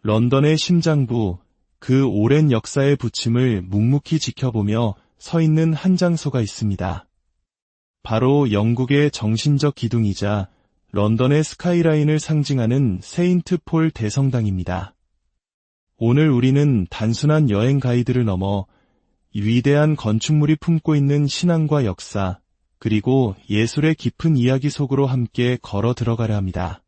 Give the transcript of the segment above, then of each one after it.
런던의 심장부, 그 오랜 역사의 부침을 묵묵히 지켜보며 서 있는 한 장소가 있습니다. 바로 영국의 정신적 기둥이자 런던의 스카이라인을 상징하는 세인트 폴 대성당입니다. 오늘 우리는 단순한 여행 가이드를 넘어 위대한 건축물이 품고 있는 신앙과 역사, 그리고 예술의 깊은 이야기 속으로 함께 걸어 들어가려 합니다.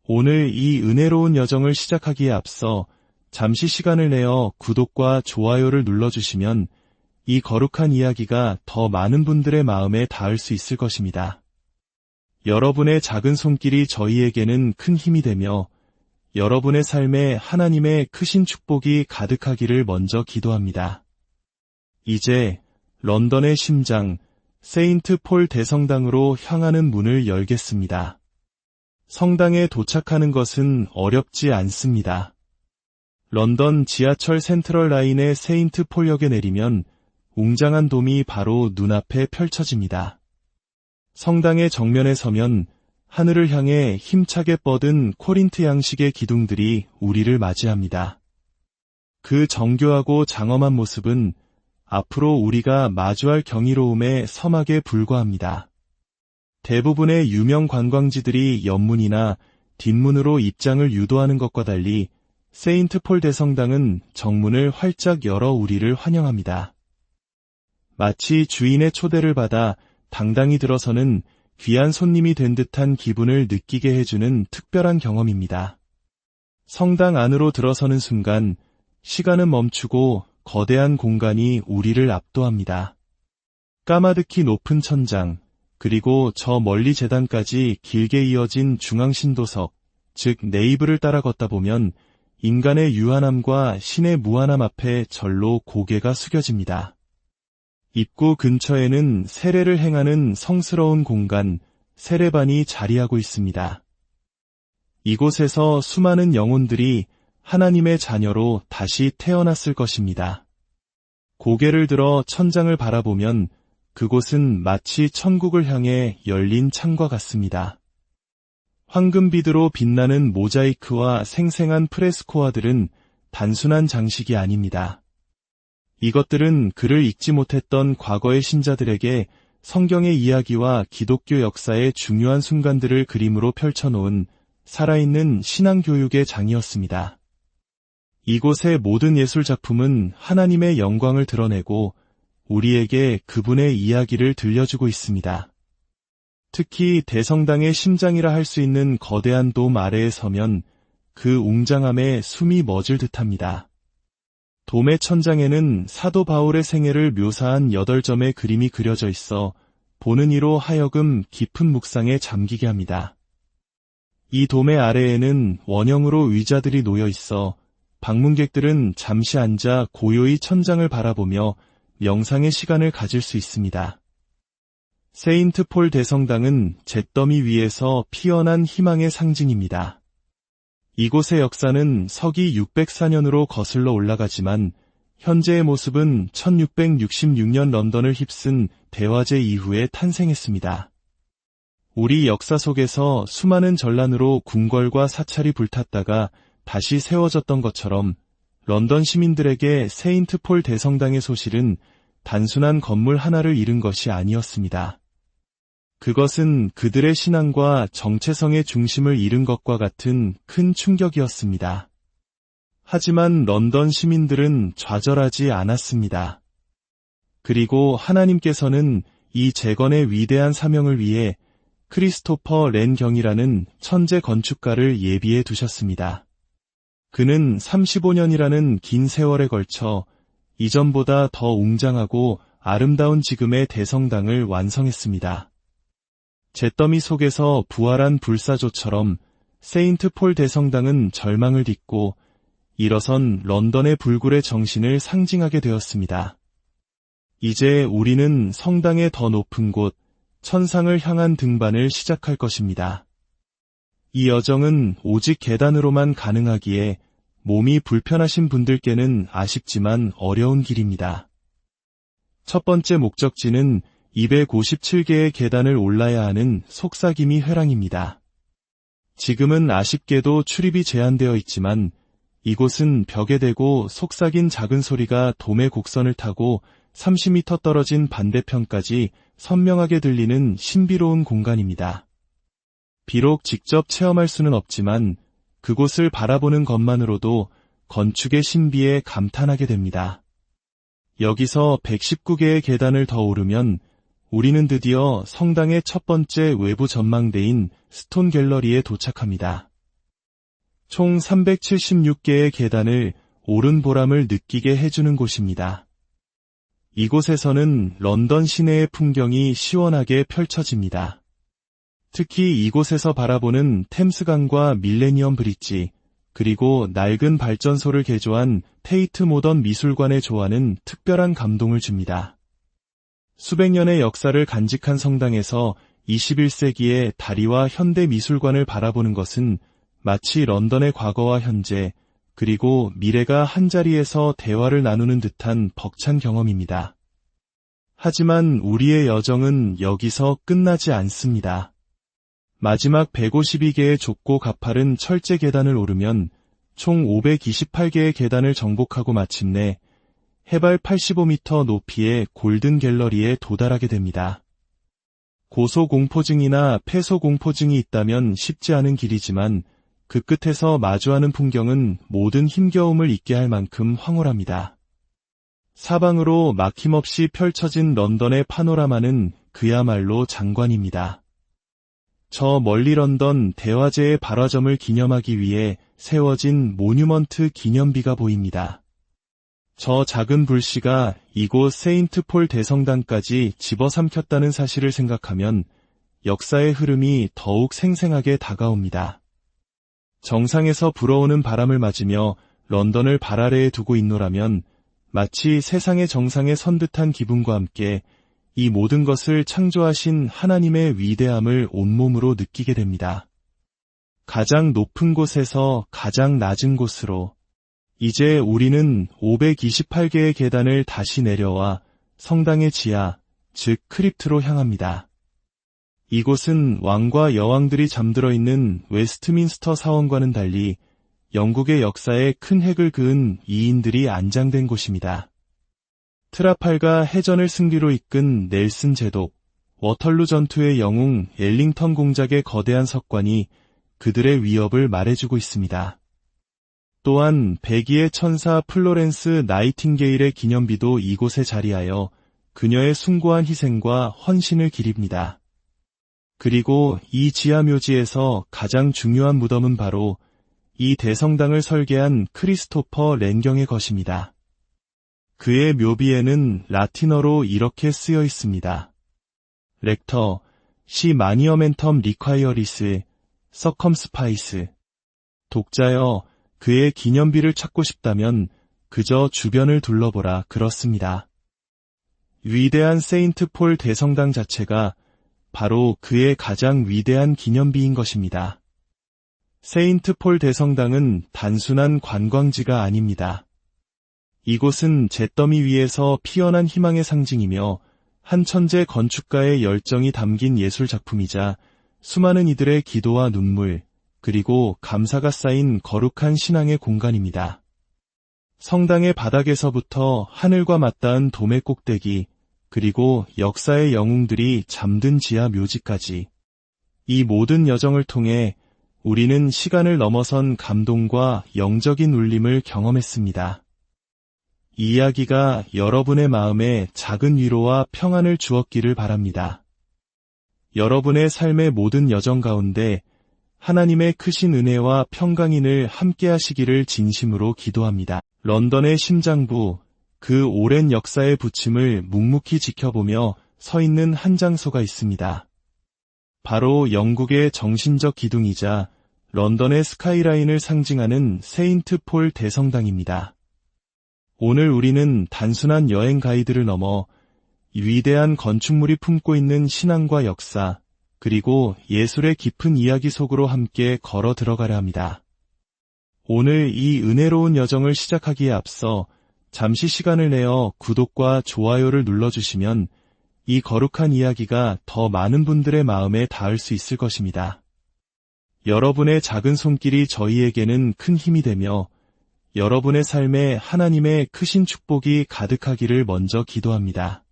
오늘 이 은혜로운 여정을 시작하기에 앞서 잠시 시간을 내어 구독과 좋아요를 눌러주시면 이 거룩한 이야기가 더 많은 분들의 마음에 닿을 수 있을 것입니다. 여러분의 작은 손길이 저희에게는 큰 힘이 되며 여러분의 삶에 하나님의 크신 축복이 가득하기를 먼저 기도합니다. 이제 런던의 심장, 세인트 폴 대성당으로 향하는 문을 열겠습니다. 성당에 도착하는 것은 어렵지 않습니다. 런던 지하철 센트럴 라인의 세인트 폴역에 내리면 웅장한 돔이 바로 눈앞에 펼쳐집니다. 성당의 정면에 서면 하늘을 향해 힘차게 뻗은 코린트 양식의 기둥들이 우리를 맞이합니다. 그 정교하고 장엄한 모습은 앞으로 우리가 마주할 경이로움의 서막에 불과합니다. 대부분의 유명 관광지들이 옆문이나 뒷문으로 입장을 유도하는 것과 달리 세인트 폴 대성당은 정문을 활짝 열어 우리를 환영합니다. 마치 주인의 초대를 받아 당당히 들어서는 귀한 손님이 된 듯한 기분을 느끼게 해주는 특별한 경험입니다. 성당 안으로 들어서는 순간 시간은 멈추고 거대한 공간이 우리를 압도합니다. 까마득히 높은 천장, 그리고 저 멀리 제단까지 길게 이어진 중앙신도석, 즉 네이브를 따라 걷다 보면 인간의 유한함과 신의 무한함 앞에 절로 고개가 숙여집니다. 입구 근처에는 세례를 행하는 성스러운 공간, 세례반이 자리하고 있습니다. 이곳에서 수많은 영혼들이 하나님의 자녀로 다시 태어났을 것입니다. 고개를 들어 천장을 바라보면 그곳은 마치 천국을 향해 열린 창과 같습니다. 황금비드로 빛나는 모자이크와 생생한 프레스코화들은 단순한 장식이 아닙니다. 이것들은 그를 읽지 못했던 과거의 신자들에게 성경의 이야기와 기독교 역사의 중요한 순간들을 그림으로 펼쳐놓은 살아있는 신앙교육의 장이었습니다. 이곳의 모든 예술 작품은 하나님의 영광을 드러내고 우리에게 그분의 이야기를 들려주고 있습니다. 특히 대성당의 심장이라 할 수 있는 거대한 돔 아래에 서면 그 웅장함에 숨이 멎을 듯합니다. 돔의 천장에는 사도 바울의 생애를 묘사한 8점의 그림이 그려져 있어 보는 이로 하여금 깊은 묵상에 잠기게 합니다. 이 돔의 아래에는 원형으로 의자들이 놓여 있어 방문객들은 잠시 앉아 고요히 천장을 바라보며 명상의 시간을 가질 수 있습니다. 세인트 폴 대성당은 잿더미 위에서 피어난 희망의 상징입니다. 이곳의 역사는 서기 604년으로 거슬러 올라가지만 현재의 모습은 1666년 런던을 휩쓴 대화재 이후에 탄생했습니다. 우리 역사 속에서 수많은 전란으로 궁궐과 사찰이 불탔다가 다시 세워졌던 것처럼 런던 시민들에게 세인트 폴 대성당의 소실은 단순한 건물 하나를 잃은 것이 아니었습니다. 그것은 그들의 신앙과 정체성의 중심을 잃은 것과 같은 큰 충격이었습니다. 하지만 런던 시민들은 좌절하지 않았습니다. 그리고 하나님께서는 이 재건의 위대한 사명을 위해 크리스토퍼 렌 경이라는 천재 건축가를 예비해 두셨습니다. 그는 35년이라는 긴 세월에 걸쳐 이전보다 더 웅장하고 아름다운 지금의 대성당을 완성했습니다. 잿더미 속에서 부활한 불사조처럼 세인트 폴 대성당은 절망을 딛고 일어선 런던의 불굴의 정신을 상징하게 되었습니다. 이제 우리는 성당의 더 높은 곳, 천상을 향한 등반을 시작할 것입니다. 이 여정은 오직 계단으로만 가능하기에 몸이 불편하신 분들께는 아쉽지만 어려운 길입니다. 첫 번째 목적지는 257개의 계단을 올라야 하는 속삭임이 회랑입니다. 지금은 아쉽게도 출입이 제한되어 있지만 이곳은 벽에 대고 속삭인 작은 소리가 도매 곡선을 타고 30m 떨어진 반대편까지 선명하게 들리는 신비로운 공간입니다. 비록 직접 체험할 수는 없지만 그곳을 바라보는 것만으로도 건축의 신비에 감탄하게 됩니다. 여기서 119개의 계단을 더 오르면 우리는 드디어 성당의 첫 번째 외부 전망대인 스톤 갤러리에 도착합니다. 총 376개의 계단을 오른 보람을 느끼게 해주는 곳입니다. 이곳에서는 런던 시내의 풍경이 시원하게 펼쳐집니다. 특히 이곳에서 바라보는 템스강과 밀레니엄 브릿지, 그리고 낡은 발전소를 개조한 테이트 모던 미술관의 조화는 특별한 감동을 줍니다. 수백 년의 역사를 간직한 성당에서 21세기의 다리와 현대 미술관을 바라보는 것은 마치 런던의 과거와 현재, 그리고 미래가 한자리에서 대화를 나누는 듯한 벅찬 경험입니다. 하지만 우리의 여정은 여기서 끝나지 않습니다. 마지막 152개의 좁고 가파른 철제 계단을 오르면 총 528개의 계단을 정복하고 마침내 해발 85m 높이의 골든 갤러리에 도달하게 됩니다. 고소공포증이나 폐소공포증이 있다면 쉽지 않은 길이지만 그 끝에서 마주하는 풍경은 모든 힘겨움을 잊게 할 만큼 황홀합니다. 사방으로 막힘없이 펼쳐진 런던의 파노라마는 그야말로 장관입니다. 저 멀리 런던 대화제의 발화점을 기념하기 위해 세워진 모뉴먼트 기념비가 보입니다. 저 작은 불씨가 이곳 세인트 폴 대성당까지 집어삼켰다는 사실을 생각하면 역사의 흐름이 더욱 생생하게 다가옵니다. 정상에서 불어오는 바람을 맞으며 런던을 발 아래에 두고 있노라면 마치 세상의 정상에 선 듯한 기분과 함께 이 모든 것을 창조하신 하나님의 위대함을 온몸으로 느끼게 됩니다. 가장 높은 곳에서 가장 낮은 곳으로 이제 우리는 528개의 계단을 다시 내려와 성당의 지하, 즉 크립트로 향합니다. 이곳은 왕과 여왕들이 잠들어 있는 웨스트민스터 사원과는 달리 영국의 역사에 큰 획을 그은 이인들이 안장된 곳입니다. 트라팔가 해전을 승리로 이끈 넬슨 제독, 워털루 전투의 영웅 엘링턴 공작의 거대한 석관이 그들의 위협을 말해주고 있습니다. 또한 백의의 천사 플로렌스 나이팅게일의 기념비도 이곳에 자리하여 그녀의 숭고한 희생과 헌신을 기립니다. 그리고 이 지하묘지에서 가장 중요한 무덤은 바로 이 대성당을 설계한 크리스토퍼 랭경의 것입니다. 그의 묘비에는 라틴어로 이렇게 쓰여 있습니다. 렉터, 시 마니어멘텀 리콰이어리스, 서컴스파이스. 독자여, 그의 기념비를 찾고 싶다면 그저 주변을 둘러보라 그렇습니다. 위대한 세인트 폴 대성당 자체가 바로 그의 가장 위대한 기념비인 것입니다. 세인트 폴 대성당은 단순한 관광지가 아닙니다. 이곳은 잿더미 위에서 피어난 희망의 상징이며 한 천재 건축가의 열정이 담긴 예술 작품이자 수많은 이들의 기도와 눈물, 그리고 감사가 쌓인 거룩한 신앙의 공간입니다. 성당의 바닥에서부터 하늘과 맞닿은 도매 꼭대기, 그리고 역사의 영웅들이 잠든 지하 묘지까지 이 모든 여정을 통해 우리는 시간을 넘어선 감동과 영적인 울림을 경험했습니다. 이 이야기가 여러분의 마음에 작은 위로와 평안을 주었기를 바랍니다. 여러분의 삶의 모든 여정 가운데 하나님의 크신 은혜와 평강인을 함께 하시기를 진심으로 기도합니다. 런던의 심장부, 그 오랜 역사의 부침을 묵묵히 지켜보며 서 있는 한 장소가 있습니다. 바로 영국의 정신적 기둥이자 런던의 스카이라인을 상징하는 세인트 폴 대성당입니다. 오늘 우리는 단순한 여행 가이드를 넘어 위대한 건축물이 품고 있는 신앙과 역사, 그리고 예술의 깊은 이야기 속으로 함께 걸어 들어가려 합니다. 오늘 이 은혜로운 여정을 시작하기에 앞서 잠시 시간을 내어 구독과 좋아요를 눌러주시면 이 거룩한 이야기가 더 많은 분들의 마음에 닿을 수 있을 것입니다. 여러분의 작은 손길이 저희에게는 큰 힘이 되며 여러분의 삶에 하나님의 크신 축복이 가득하기를 먼저 기도합니다.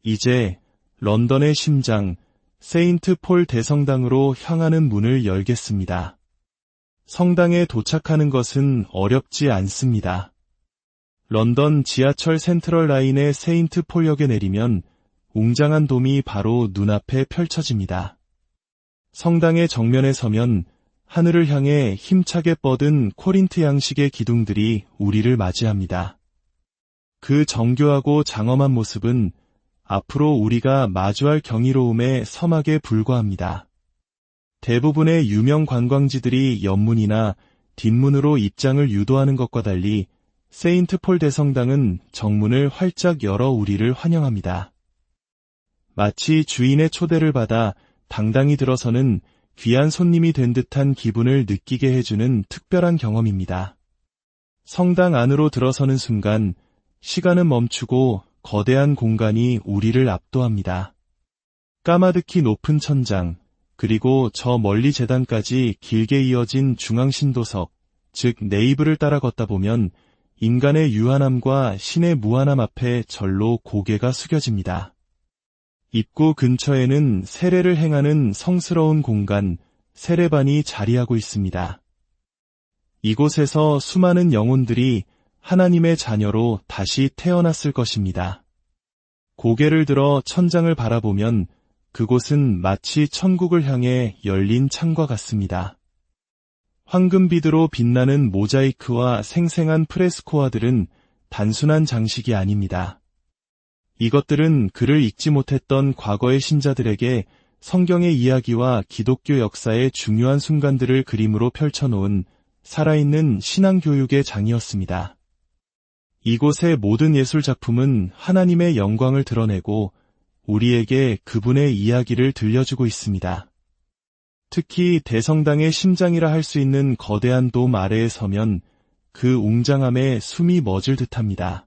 이제 런던의 심장, 세인트 폴 대성당으로 향하는 문을 열겠습니다. 성당에 도착하는 것은 어렵지 않습니다. 런던 지하철 센트럴 라인의 세인트 폴역에 내리면 웅장한 돔이 바로 눈앞에 펼쳐집니다. 성당의 정면에 서면 하늘을 향해 힘차게 뻗은 코린트 양식의 기둥들이 우리를 맞이합니다. 그 정교하고 장엄한 모습은 앞으로 우리가 마주할 경이로움의 서막에 불과합니다. 대부분의 유명 관광지들이 옆문이나 뒷문으로 입장을 유도하는 것과 달리 세인트 폴 대성당은 정문을 활짝 열어 우리를 환영합니다. 마치 주인의 초대를 받아 당당히 들어서는 귀한 손님이 된 듯한 기분을 느끼게 해주는 특별한 경험입니다. 성당 안으로 들어서는 순간 시간은 멈추고 거대한 공간이 우리를 압도합니다. 까마득히 높은 천장, 그리고 저 멀리 제단까지 길게 이어진 중앙신도석, 즉 네이브를 따라 걷다 보면 인간의 유한함과 신의 무한함 앞에 절로 고개가 숙여집니다. 입구 근처에는 세례를 행하는 성스러운 공간, 세례반이 자리하고 있습니다. 이곳에서 수많은 영혼들이 하나님의 자녀로 다시 태어났을 것입니다. 고개를 들어 천장을 바라보면 그곳은 마치 천국을 향해 열린 창과 같습니다. 황금비드로 빛나는 모자이크와 생생한 프레스코화들은 단순한 장식이 아닙니다. 이것들은 그를 읽지 못했던 과거의 신자들에게 성경의 이야기와 기독교 역사의 중요한 순간들을 그림으로 펼쳐놓은 살아있는 신앙교육의 장이었습니다. 이곳의 모든 예술 작품은 하나님의 영광을 드러내고 우리에게 그분의 이야기를 들려주고 있습니다. 특히 대성당의 심장이라 할 수 있는 거대한 돔 아래에 서면 그 웅장함에 숨이 멎을 듯합니다.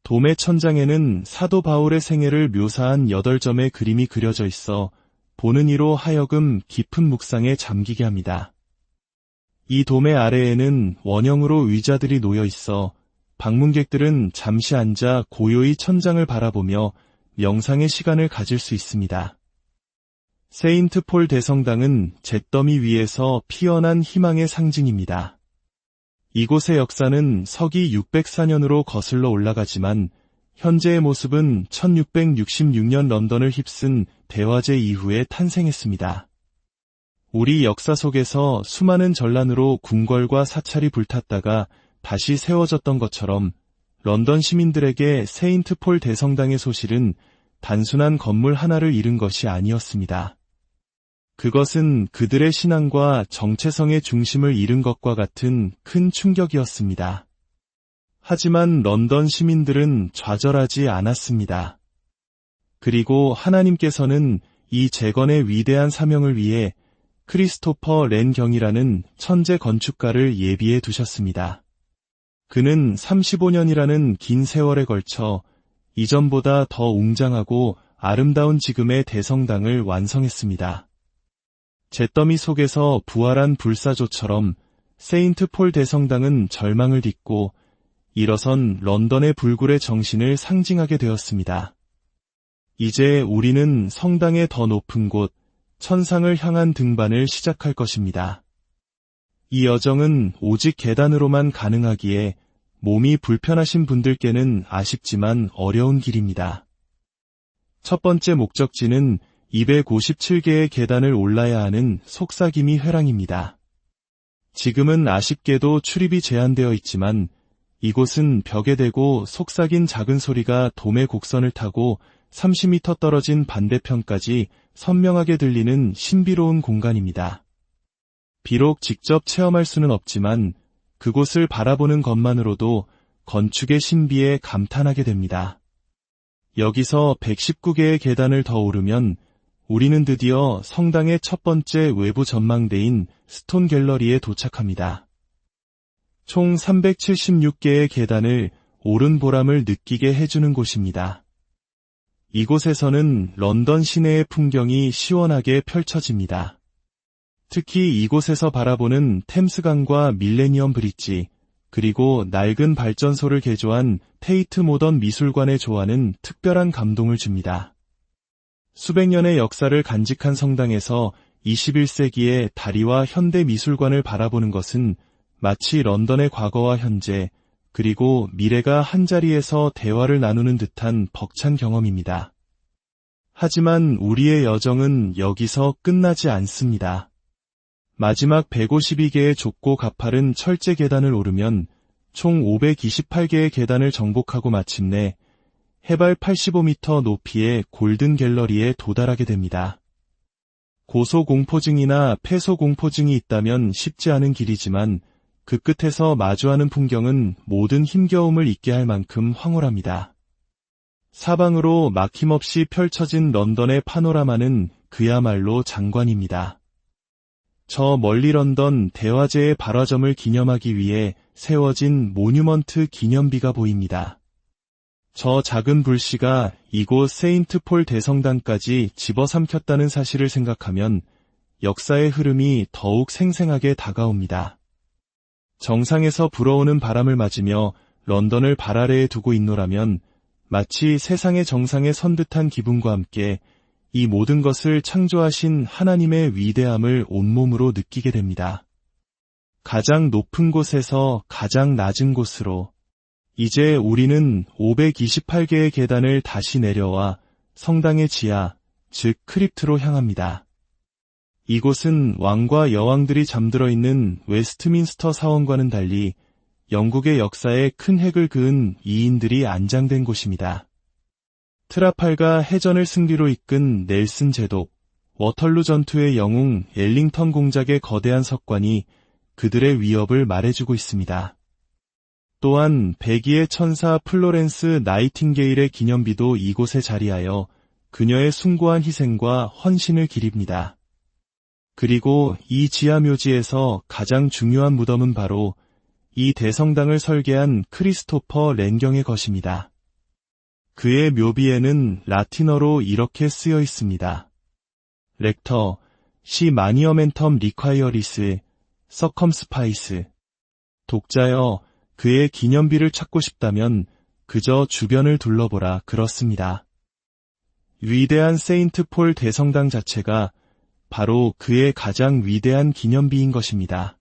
돔의 천장에는 사도 바울의 생애를 묘사한 8점의 그림이 그려져 있어 보는 이로 하여금 깊은 묵상에 잠기게 합니다. 이 돔의 아래에는 원형으로 의자들이 놓여 있어 방문객들은 잠시 앉아 고요히 천장을 바라보며 명상의 시간을 가질 수 있습니다. 세인트 폴 대성당은 잿더미 위에서 피어난 희망의 상징입니다. 이곳의 역사는 서기 604년으로 거슬러 올라가지만 현재의 모습은 1666년 런던을 휩쓴 대화재 이후에 탄생했습니다. 우리 역사 속에서 수많은 전란으로 궁궐과 사찰이 불탔다가 다시 세워졌던 것처럼 런던 시민들에게 세인트 폴 대성당의 소실은 단순한 건물 하나를 잃은 것이 아니었습니다. 그것은 그들의 신앙과 정체성의 중심을 잃은 것과 같은 큰 충격이었습니다. 하지만 런던 시민들은 좌절하지 않았습니다. 그리고 하나님께서는 이 재건의 위대한 사명을 위해 크리스토퍼 렌 경이라는 천재 건축가를 예비해 두셨습니다. 그는 35년이라는 긴 세월에 걸쳐 이전보다 더 웅장하고 아름다운 지금의 대성당을 완성했습니다. 잿더미 속에서 부활한 불사조처럼 세인트 폴 대성당은 절망을 딛고 일어선 런던의 불굴의 정신을 상징하게 되었습니다. 이제 우리는 성당의 더 높은 곳, 천상을 향한 등반을 시작할 것입니다. 이 여정은 오직 계단으로만 가능하기에 몸이 불편하신 분들께는 아쉽지만 어려운 길입니다. 첫 번째 목적지는 257개의 계단을 올라야 하는 속삭임이 회랑입니다. 지금은 아쉽게도 출입이 제한되어 있지만 이곳은 벽에 대고 속삭인 작은 소리가 돔의 곡선을 타고 30m 떨어진 반대편까지 선명하게 들리는 신비로운 공간입니다. 비록 직접 체험할 수는 없지만 그곳을 바라보는 것만으로도 건축의 신비에 감탄하게 됩니다. 여기서 119개의 계단을 더 오르면 우리는 드디어 성당의 첫 번째 외부 전망대인 스톤 갤러리에 도착합니다. 총 376개의 계단을 오른 보람을 느끼게 해주는 곳입니다. 이곳에서는 런던 시내의 풍경이 시원하게 펼쳐집니다. 특히 이곳에서 바라보는 템스강과 밀레니엄 브릿지, 그리고 낡은 발전소를 개조한 테이트 모던 미술관의 조화는 특별한 감동을 줍니다. 수백 년의 역사를 간직한 성당에서 21세기의 다리와 현대 미술관을 바라보는 것은 마치 런던의 과거와 현재, 그리고 미래가 한자리에서 대화를 나누는 듯한 벅찬 경험입니다. 하지만 우리의 여정은 여기서 끝나지 않습니다. 마지막 152개의 좁고 가파른 철제 계단을 오르면 총 528개의 계단을 정복하고 마침내 해발 85m 높이의 골든 갤러리에 도달하게 됩니다. 고소공포증이나 폐소공포증이 있다면 쉽지 않은 길이지만 그 끝에서 마주하는 풍경은 모든 힘겨움을 잊게 할 만큼 황홀합니다. 사방으로 막힘없이 펼쳐진 런던의 파노라마는 그야말로 장관입니다. 저 멀리 런던 대화제의 발화점을 기념하기 위해 세워진 모뉴먼트 기념비가 보입니다. 저 작은 불씨가 이곳 세인트 폴 대성당까지 집어삼켰다는 사실을 생각하면 역사의 흐름이 더욱 생생하게 다가옵니다. 정상에서 불어오는 바람을 맞으며 런던을 발 아래에 두고 있노라면 마치 세상의 정상에 선 듯한 기분과 함께 이 모든 것을 창조하신 하나님의 위대함을 온몸으로 느끼게 됩니다. 가장 높은 곳에서 가장 낮은 곳으로 이제 우리는 528개의 계단을 다시 내려와 성당의 지하, 즉 크립트로 향합니다. 이곳은 왕과 여왕들이 잠들어 있는 웨스트민스터 사원과는 달리 영국의 역사에 큰 획을 그은 이인들이 안장된 곳입니다. 트라팔가 해전을 승리로 이끈 넬슨 제독, 워털루 전투의 영웅 엘링턴 공작의 거대한 석관이 그들의 위협을 말해주고 있습니다. 또한 백의의 천사 플로렌스 나이팅게일의 기념비도 이곳에 자리하여 그녀의 숭고한 희생과 헌신을 기립니다. 그리고 이 지하묘지에서 가장 중요한 무덤은 바로 이 대성당을 설계한 크리스토퍼 랭경의 것입니다. 그의 묘비에는 라틴어로 이렇게 쓰여 있습니다. 렉터, 시 마니어멘텀 리콰이어리스, 서컴스파이스. 독자여, 그의 기념비를 찾고 싶다면 그저 주변을 둘러보라 그렇습니다. 위대한 세인트 폴 대성당 자체가 바로 그의 가장 위대한 기념비인 것입니다.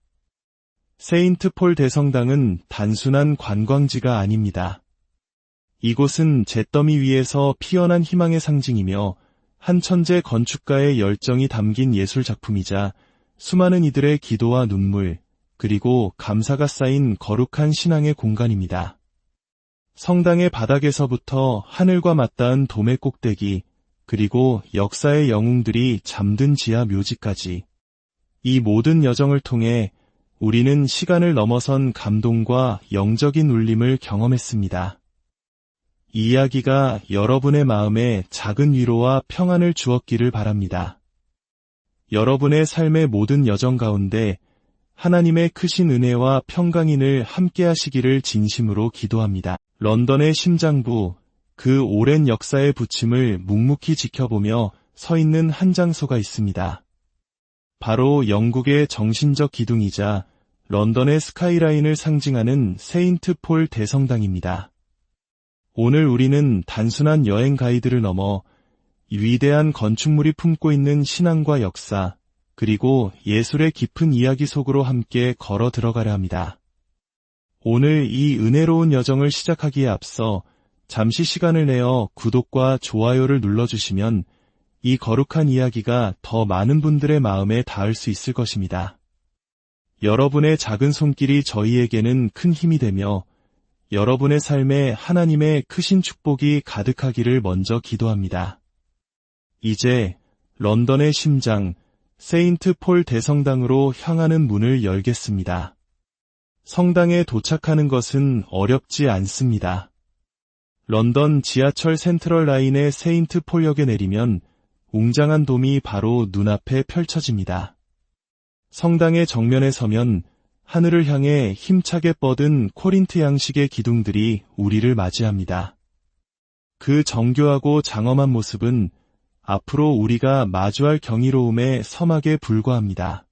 세인트 폴 대성당은 단순한 관광지가 아닙니다. 이곳은 잿더미 위에서 피어난 희망의 상징이며 한 천재 건축가의 열정이 담긴 예술 작품이자 수많은 이들의 기도와 눈물, 그리고 감사가 쌓인 거룩한 신앙의 공간입니다. 성당의 바닥에서부터 하늘과 맞닿은 돔의 꼭대기, 그리고 역사의 영웅들이 잠든 지하 묘지까지 이 모든 여정을 통해 우리는 시간을 넘어선 감동과 영적인 울림을 경험했습니다. 이 이야기가 여러분의 마음에 작은 위로와 평안을 주었기를 바랍니다. 여러분의 삶의 모든 여정 가운데 하나님의 크신 은혜와 평강인을 함께 하시기를 진심으로 기도합니다. 런던의 심장부, 그 오랜 역사의 부침을 묵묵히 지켜보며 서 있는 한 장소가 있습니다. 바로 영국의 정신적 기둥이자 런던의 스카이라인을 상징하는 세인트 폴 대성당입니다. 오늘 우리는 단순한 여행 가이드를 넘어 위대한 건축물이 품고 있는 신앙과 역사, 그리고 예술의 깊은 이야기 속으로 함께 걸어 들어가려 합니다. 오늘 이 은혜로운 여정을 시작하기에 앞서 잠시 시간을 내어 구독과 좋아요를 눌러주시면 이 거룩한 이야기가 더 많은 분들의 마음에 닿을 수 있을 것입니다. 여러분의 작은 손길이 저희에게는 큰 힘이 되며 여러분의 삶에 하나님의 크신 축복이 가득하기를 먼저 기도합니다. 이제 런던의 심장, 세인트 폴 대성당으로 향하는 문을 열겠습니다. 성당에 도착하는 것은 어렵지 않습니다. 런던 지하철 센트럴 라인의 세인트 폴역에 내리면 웅장한 돔이 바로 눈앞에 펼쳐집니다. 성당의 정면에 서면 하늘을 향해 힘차게 뻗은 코린트 양식의 기둥들이 우리를 맞이합니다. 그 정교하고 장엄한 모습은 앞으로 우리가 마주할 경이로움의 서막에 불과합니다.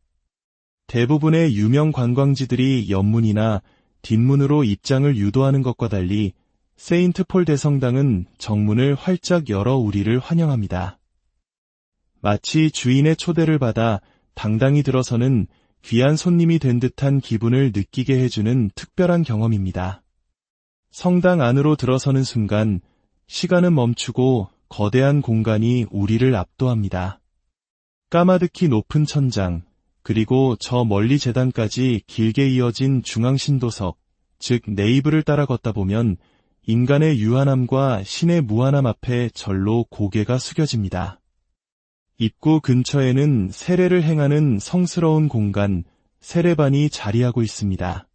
대부분의 유명 관광지들이 연문이나 뒷문으로 입장을 유도하는 것과 달리 세인트폴 대성당은 정문을 활짝 열어 우리를 환영합니다. 마치 주인의 초대를 받아 당당히 들어서는 귀한 손님이 된 듯한 기분을 느끼게 해주는 특별한 경험입니다. 성당 안으로 들어서는 순간 시간은 멈추고 거대한 공간이 우리를 압도합니다. 까마득히 높은 천장, 그리고 저 멀리 제단까지 길게 이어진 중앙신도석, 즉 네이브를 따라 걷다 보면 인간의 유한함과 신의 무한함 앞에 절로 고개가 숙여집니다. 입구 근처에는 세례를 행하는 성스러운 공간, 세례반이 자리하고 있습니다.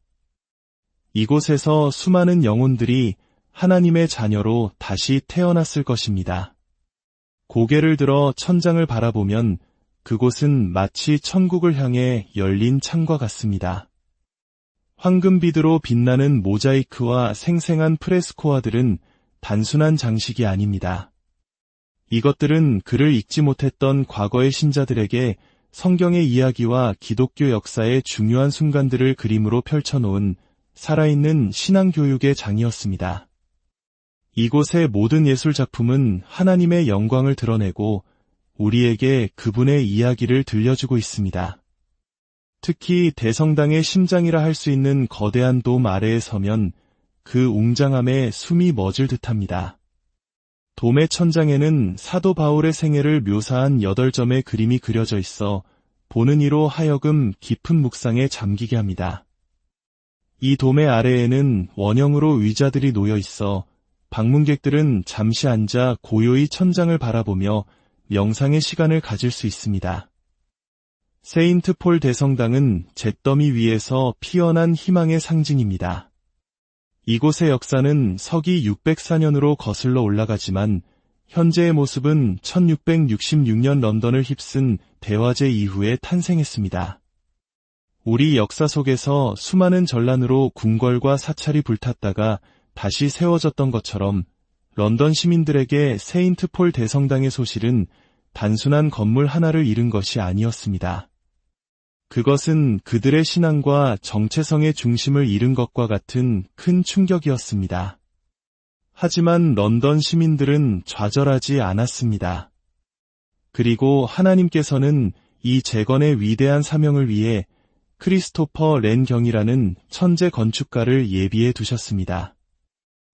이곳에서 수많은 영혼들이 하나님의 자녀로 다시 태어났을 것입니다. 고개를 들어 천장을 바라보면 그곳은 마치 천국을 향해 열린 창과 같습니다. 황금비드로 빛나는 모자이크와 생생한 프레스코화들은 단순한 장식이 아닙니다. 이것들은 그를 읽지 못했던 과거의 신자들에게 성경의 이야기와 기독교 역사의 중요한 순간들을 그림으로 펼쳐놓은 살아있는 신앙교육의 장이었습니다. 이곳의 모든 예술 작품은 하나님의 영광을 드러내고 우리에게 그분의 이야기를 들려주고 있습니다. 특히 대성당의 심장이라 할 수 있는 거대한 돔 아래에 서면 그 웅장함에 숨이 멎을 듯합니다. 돔의 천장에는 사도 바울의 생애를 묘사한 8점의 그림이 그려져 있어 보는 이로 하여금 깊은 묵상에 잠기게 합니다. 이 돔의 아래에는 원형으로 의자들이 놓여 있어 방문객들은 잠시 앉아 고요히 천장을 바라보며 명상의 시간을 가질 수 있습니다. 세인트폴 대성당은 잿더미 위에서 피어난 희망의 상징입니다. 이곳의 역사는 서기 604년으로 거슬러 올라가지만 현재의 모습은 1666년 런던을 휩쓴 대화재 이후에 탄생했습니다. 우리 역사 속에서 수많은 전란으로 궁궐과 사찰이 불탔다가 다시 세워졌던 것처럼 런던 시민들에게 세인트폴 대성당의 소실은 단순한 건물 하나를 잃은 것이 아니었습니다. 그것은 그들의 신앙과 정체성의 중심을 잃은 것과 같은 큰 충격이었습니다. 하지만 런던 시민들은 좌절하지 않았습니다. 그리고 하나님께서는 이 재건의 위대한 사명을 위해 크리스토퍼 렌 경이라는 천재 건축가를 예비해 두셨습니다.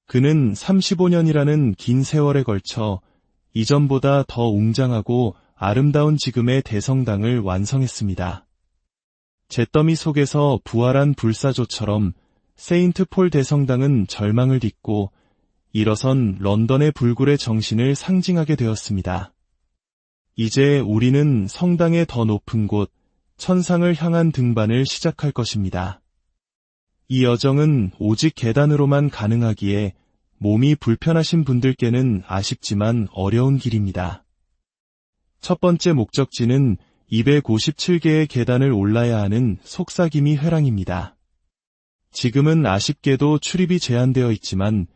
그는 35년이라는 긴 세월에 걸쳐 이전보다 더 웅장하고 아름다운 지금의 대성당을 완성했습니다. 잿더미 속에서 부활한 불사조처럼 세인트폴 대성당은 절망을 딛고 일어선 런던의 불굴의 정신을 상징하게 되었습니다. 이제 우리는 성당의 더 높은 곳, 천상을 향한 등반을 시작할 것입니다. 이 여정은 오직 계단으로만 가능하기에 몸이 불편하신 분들께는 아쉽지만 어려운 길입니다. 첫 번째 목적지는 257개의 계단을 올라야 하는 속삭임이 회랑입니다. 지금은 아쉽게도 출입이 제한되어 있지만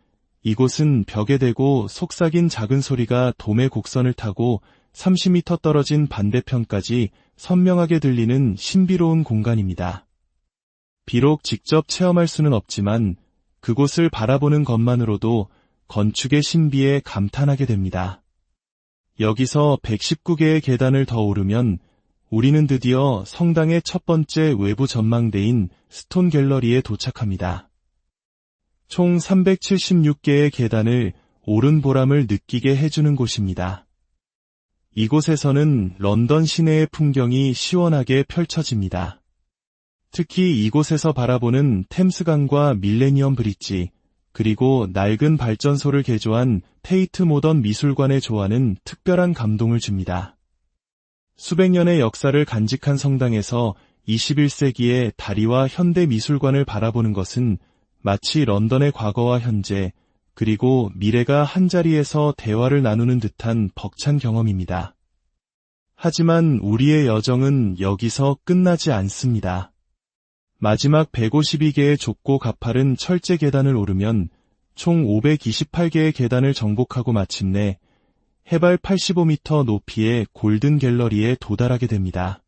이곳은 벽에 대고 속삭인 작은 소리가 돔의 곡선을 타고 30m 떨어진 반대편까지 선명하게 들리는 신비로운 공간입니다. 비록 직접 체험할 수는 없지만 그곳을 바라보는 것만으로도 건축의 신비에 감탄하게 됩니다. 여기서 119개의 계단을 더 오르면 우리는 드디어 성당의 첫 번째 외부 전망대인 스톤 갤러리에 도착합니다. 총 376개의 계단을 오른 보람을 느끼게 해주는 곳입니다. 이곳에서는 런던 시내의 풍경이 시원하게 펼쳐집니다. 특히 이곳에서 바라보는 템스강과 밀레니엄 브릿지, 그리고 낡은 발전소를 개조한 테이트 모던 미술관의 조화는 특별한 감동을 줍니다. 수백 년의 역사를 간직한 성당에서 21세기의 다리와 현대 미술관을 바라보는 것은 마치 런던의 과거와 현재, 그리고 미래가 한자리에서 대화를 나누는 듯한 벅찬 경험입니다. 하지만 우리의 여정은 여기서 끝나지 않습니다. 마지막 152개의 좁고 가파른 철제 계단을 오르면 총 528개의 계단을 정복하고 마침내 해발 85m 높이의 골든 갤러리에 도달하게 됩니다.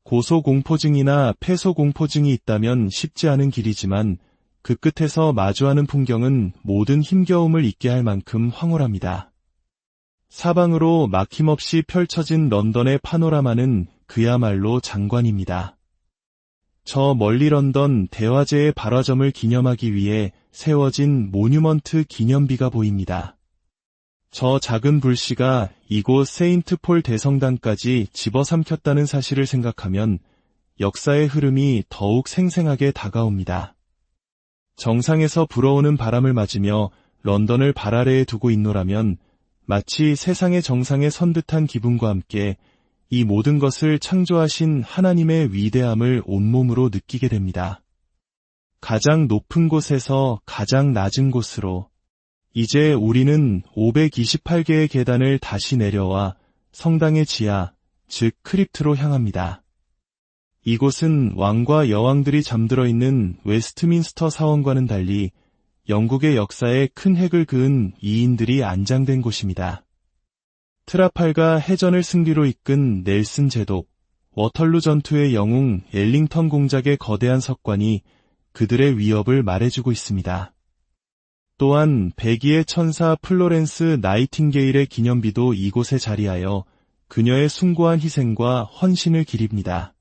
고소공포증이나 폐소공포증이 있다면 쉽지 않은 길이지만 그 끝에서 마주하는 풍경은 모든 힘겨움을 잊게 할 만큼 황홀합니다. 사방으로 막힘없이 펼쳐진 런던의 파노라마는 그야말로 장관입니다. 저 멀리 런던 대화제의 발화점을 기념하기 위해 세워진 모뉴먼트 기념비가 보입니다. 저 작은 불씨가 이곳 세인트폴 대성당까지 집어삼켰다는 사실을 생각하면 역사의 흐름이 더욱 생생하게 다가옵니다. 정상에서 불어오는 바람을 맞으며 런던을 발 아래에 두고 있노라면 마치 세상의 정상에 선 듯한 기분과 함께 이 모든 것을 창조하신 하나님의 위대함을 온몸으로 느끼게 됩니다. 가장 높은 곳에서 가장 낮은 곳으로 이제 우리는 528개의 계단을 다시 내려와 성당의 지하, 즉 크립트로 향합니다. 이곳은 왕과 여왕들이 잠들어 있는 웨스트민스터 사원과는 달리 영국의 역사에 큰 획을 그은 이인들이 안장된 곳입니다. 트라팔가 해전을 승리로 이끈 넬슨 제독, 워털루 전투의 영웅 엘링턴 공작의 거대한 석관이 그들의 위협을 말해주고 있습니다. 또한 백의의 천사 플로렌스 나이팅게일의 기념비도 이곳에 자리하여 그녀의 숭고한 희생과 헌신을 기립니다.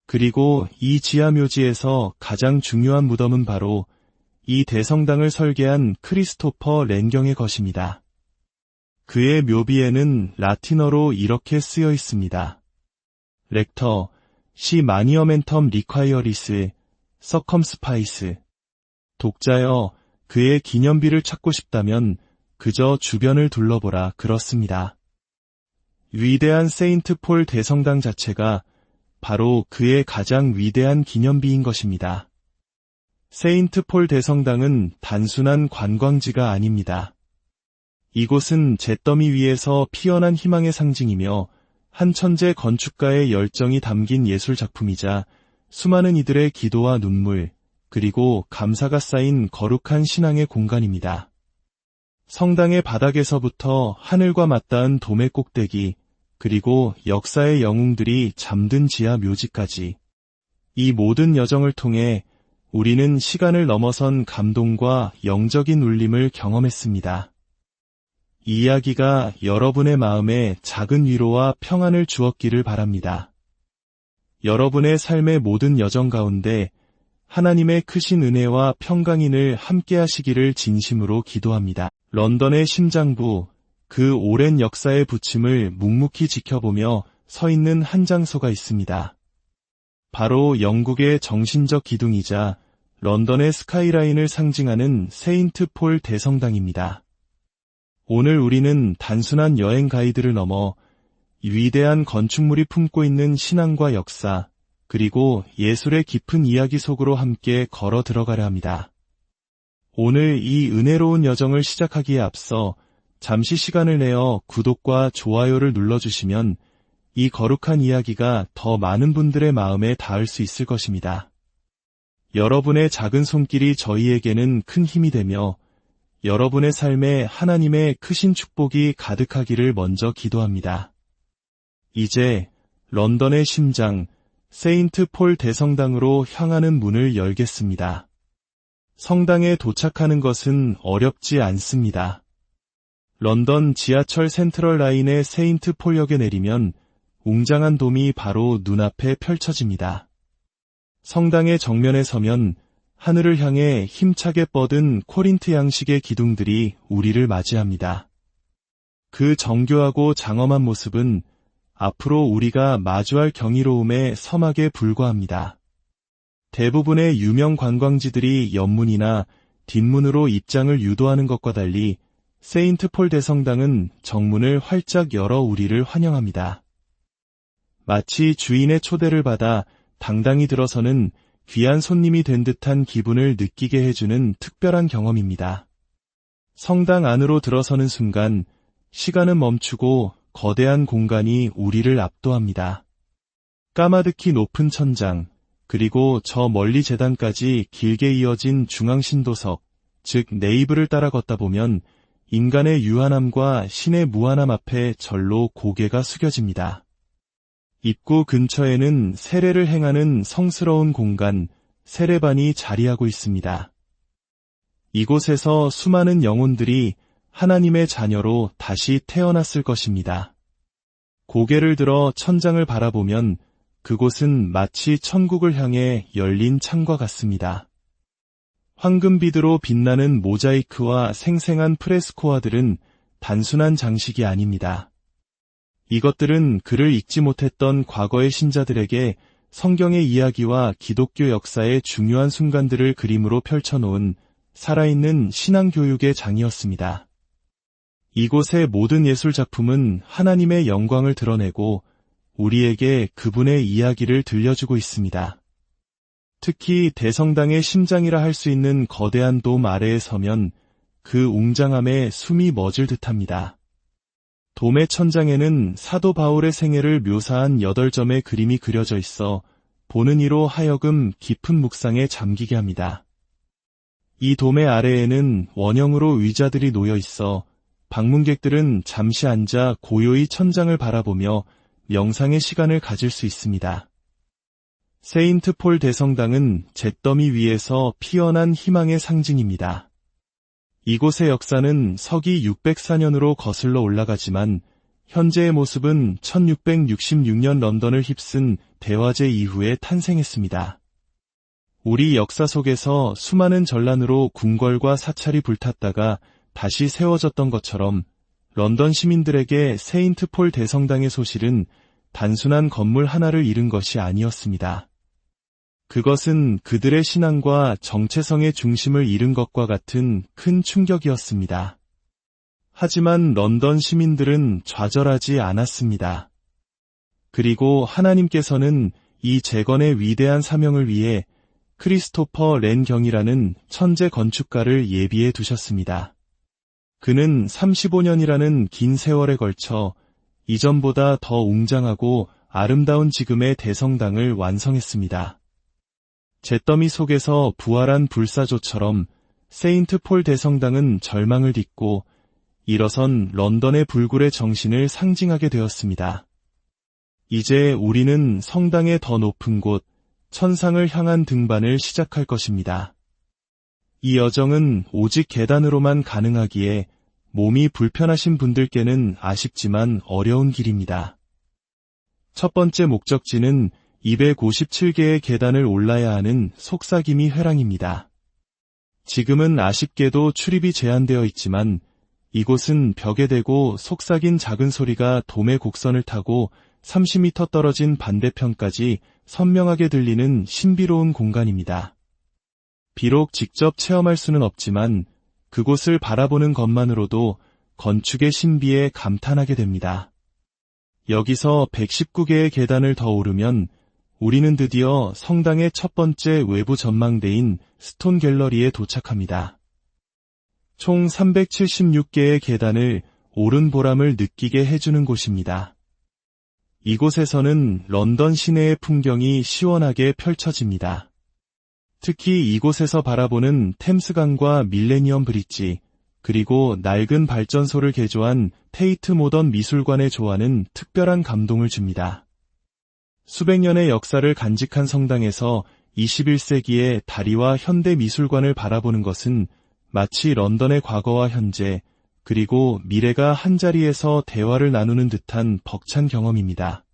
그리고 이 지하묘지에서 가장 중요한 무덤은 바로 이 대성당을 설계한 크리스토퍼 랭경의 것입니다. 그의 묘비에는 라틴어로 이렇게 쓰여 있습니다. 렉터, 시 마니어멘텀 리콰이어리스, 서컴스파이스. 독자여, 그의 기념비를 찾고 싶다면 그저 주변을 둘러보라 그렇습니다. 위대한 세인트폴 대성당 자체가 바로 그의 가장 위대한 기념비인 것입니다. 세인트폴 대성당은 단순한 관광지가 아닙니다. 이곳은 잿더미 위에서 피어난 희망의 상징이며 한 천재 건축가의 열정이 담긴 예술 작품이자 수많은 이들의 기도와 눈물, 그리고 감사가 쌓인 거룩한 신앙의 공간입니다. 성당의 바닥에서부터 하늘과 맞닿은 돔의 꼭대기, 그리고 역사의 영웅들이 잠든 지하 묘지까지 이 모든 여정을 통해 우리는 시간을 넘어선 감동과 영적인 울림을 경험했습니다. 이 이야기가 여러분의 마음에 작은 위로와 평안을 주었기를 바랍니다. 여러분의 삶의 모든 여정 가운데 하나님의 크신 은혜와 평강인을 함께 하시기를 진심으로 기도합니다. 런던의 심장부, 그 오랜 역사의 부침을 묵묵히 지켜보며 서 있는 한 장소가 있습니다. 바로 영국의 정신적 기둥이자 런던의 스카이라인을 상징하는 세인트폴 대성당입니다. 오늘 우리는 단순한 여행 가이드를 넘어 위대한 건축물이 품고 있는 신앙과 역사, 그리고 예술의 깊은 이야기 속으로 함께 걸어 들어가려 합니다. 오늘 이 은혜로운 여정을 시작하기에 앞서 잠시 시간을 내어 구독과 좋아요를 눌러주시면 이 거룩한 이야기가 더 많은 분들의 마음에 닿을 수 있을 것입니다. 여러분의 작은 손길이 저희에게는 큰 힘이 되며 여러분의 삶에 하나님의 크신 축복이 가득하기를 먼저 기도합니다. 이제 런던의 심장, 세인트폴 대성당으로 향하는 문을 열겠습니다. 성당에 도착하는 것은 어렵지 않습니다. 런던 지하철 센트럴 라인의 세인트폴역에 내리면 웅장한 돔이 바로 눈앞에 펼쳐집니다. 성당의 정면에 서면 하늘을 향해 힘차게 뻗은 코린트 양식의 기둥들이 우리를 맞이합니다. 그 정교하고 장엄한 모습은 앞으로 우리가 마주할 경이로움의 서막에 불과합니다. 대부분의 유명 관광지들이 옆문이나 뒷문으로 입장을 유도하는 것과 달리 세인트폴 대성당은 정문을 활짝 열어 우리를 환영합니다. 마치 주인의 초대를 받아 당당히 들어서는 귀한 손님이 된 듯한 기분을 느끼게 해주는 특별한 경험입니다. 성당 안으로 들어서는 순간 시간은 멈추고 거대한 공간이 우리를 압도합니다. 까마득히 높은 천장, 그리고 저 멀리 제단까지 길게 이어진 중앙신도석, 즉 네이브를 따라 걷다 보면 인간의 유한함과 신의 무한함 앞에 절로 고개가 숙여집니다. 입구 근처에는 세례를 행하는 성스러운 공간, 세례반이 자리하고 있습니다. 이곳에서 수많은 영혼들이 하나님의 자녀로 다시 태어났을 것입니다. 고개를 들어 천장을 바라보면 그곳은 마치 천국을 향해 열린 창과 같습니다. 황금비드로 빛나는 모자이크와 생생한 프레스코화들은 단순한 장식이 아닙니다. 이것들은 그를 읽지 못했던 과거의 신자들에게 성경의 이야기와 기독교 역사의 중요한 순간들을 그림으로 펼쳐놓은 살아있는 신앙교육의 장이었습니다. 이곳의 모든 예술 작품은 하나님의 영광을 드러내고 우리에게 그분의 이야기를 들려주고 있습니다. 특히 대성당의 심장이라 할 수 있는 거대한 돔 아래에 서면 그 웅장함에 숨이 멎을 듯합니다. 돔의 천장에는 사도 바울의 생애를 묘사한 8점의 그림이 그려져 있어 보는 이로 하여금 깊은 묵상에 잠기게 합니다. 이 돔의 아래에는 원형으로 의자들이 놓여 있어 방문객들은 잠시 앉아 고요히 천장을 바라보며 명상의 시간을 가질 수 있습니다. 세인트 폴 대성당은 잿더미 위에서 피어난 희망의 상징입니다. 이곳의 역사는 서기 604년으로 거슬러 올라가지만 현재의 모습은 1666년 런던을 휩쓴 대화재 이후에 탄생했습니다. 우리 역사 속에서 수많은 전란으로 궁궐과 사찰이 불탔다가 다시 세워졌던 것처럼 런던 시민들에게 세인트 폴 대성당의 소실은 단순한 건물 하나를 잃은 것이 아니었습니다. 그것은 그들의 신앙과 정체성의 중심을 잃은 것과 같은 큰 충격이었습니다. 하지만 런던 시민들은 좌절하지 않았습니다. 그리고 하나님께서는 이 재건의 위대한 사명을 위해 크리스토퍼 렌 경이라는 천재 건축가를 예비해 두셨습니다. 그는 35년이라는 긴 세월에 걸쳐 이전보다 더 웅장하고 아름다운 지금의 대성당을 완성했습니다. 잿더미 속에서 부활한 불사조처럼 세인트 폴 대성당은 절망을 딛고 일어선 런던의 불굴의 정신을 상징하게 되었습니다. 이제 우리는 성당의 더 높은 곳, 천상을 향한 등반을 시작할 것입니다. 이 여정은 오직 계단으로만 가능하기에 몸이 불편하신 분들께는 아쉽지만 어려운 길입니다. 첫 번째 목적지는 257개의 계단을 올라야 하는 속삭임이 회랑입니다. 지금은 아쉽게도 출입이 제한되어 있지만 이곳은 벽에 대고 속삭인 작은 소리가 돔의 곡선을 타고 30m 떨어진 반대편까지 선명하게 들리는 신비로운 공간입니다. 비록 직접 체험할 수는 없지만 그곳을 바라보는 것만으로도 건축의 신비에 감탄하게 됩니다. 여기서 119개의 계단을 더 오르면 우리는 드디어 성당의 첫 번째 외부 전망대인 스톤 갤러리에 도착합니다. 총 376개의 계단을 오른 보람을 느끼게 해주는 곳입니다. 이곳에서는 런던 시내의 풍경이 시원하게 펼쳐집니다. 특히 이곳에서 바라보는 템스강과 밀레니엄 브릿지, 그리고 낡은 발전소를 개조한 테이트 모던 미술관의 조화는 특별한 감동을 줍니다. 수백 년의 역사를 간직한 성당에서 21세기의 다리와 현대 미술관을 바라보는 것은 마치 런던의 과거와 현재, 그리고 미래가 한자리에서 대화를 나누는 듯한 벅찬 경험입니다.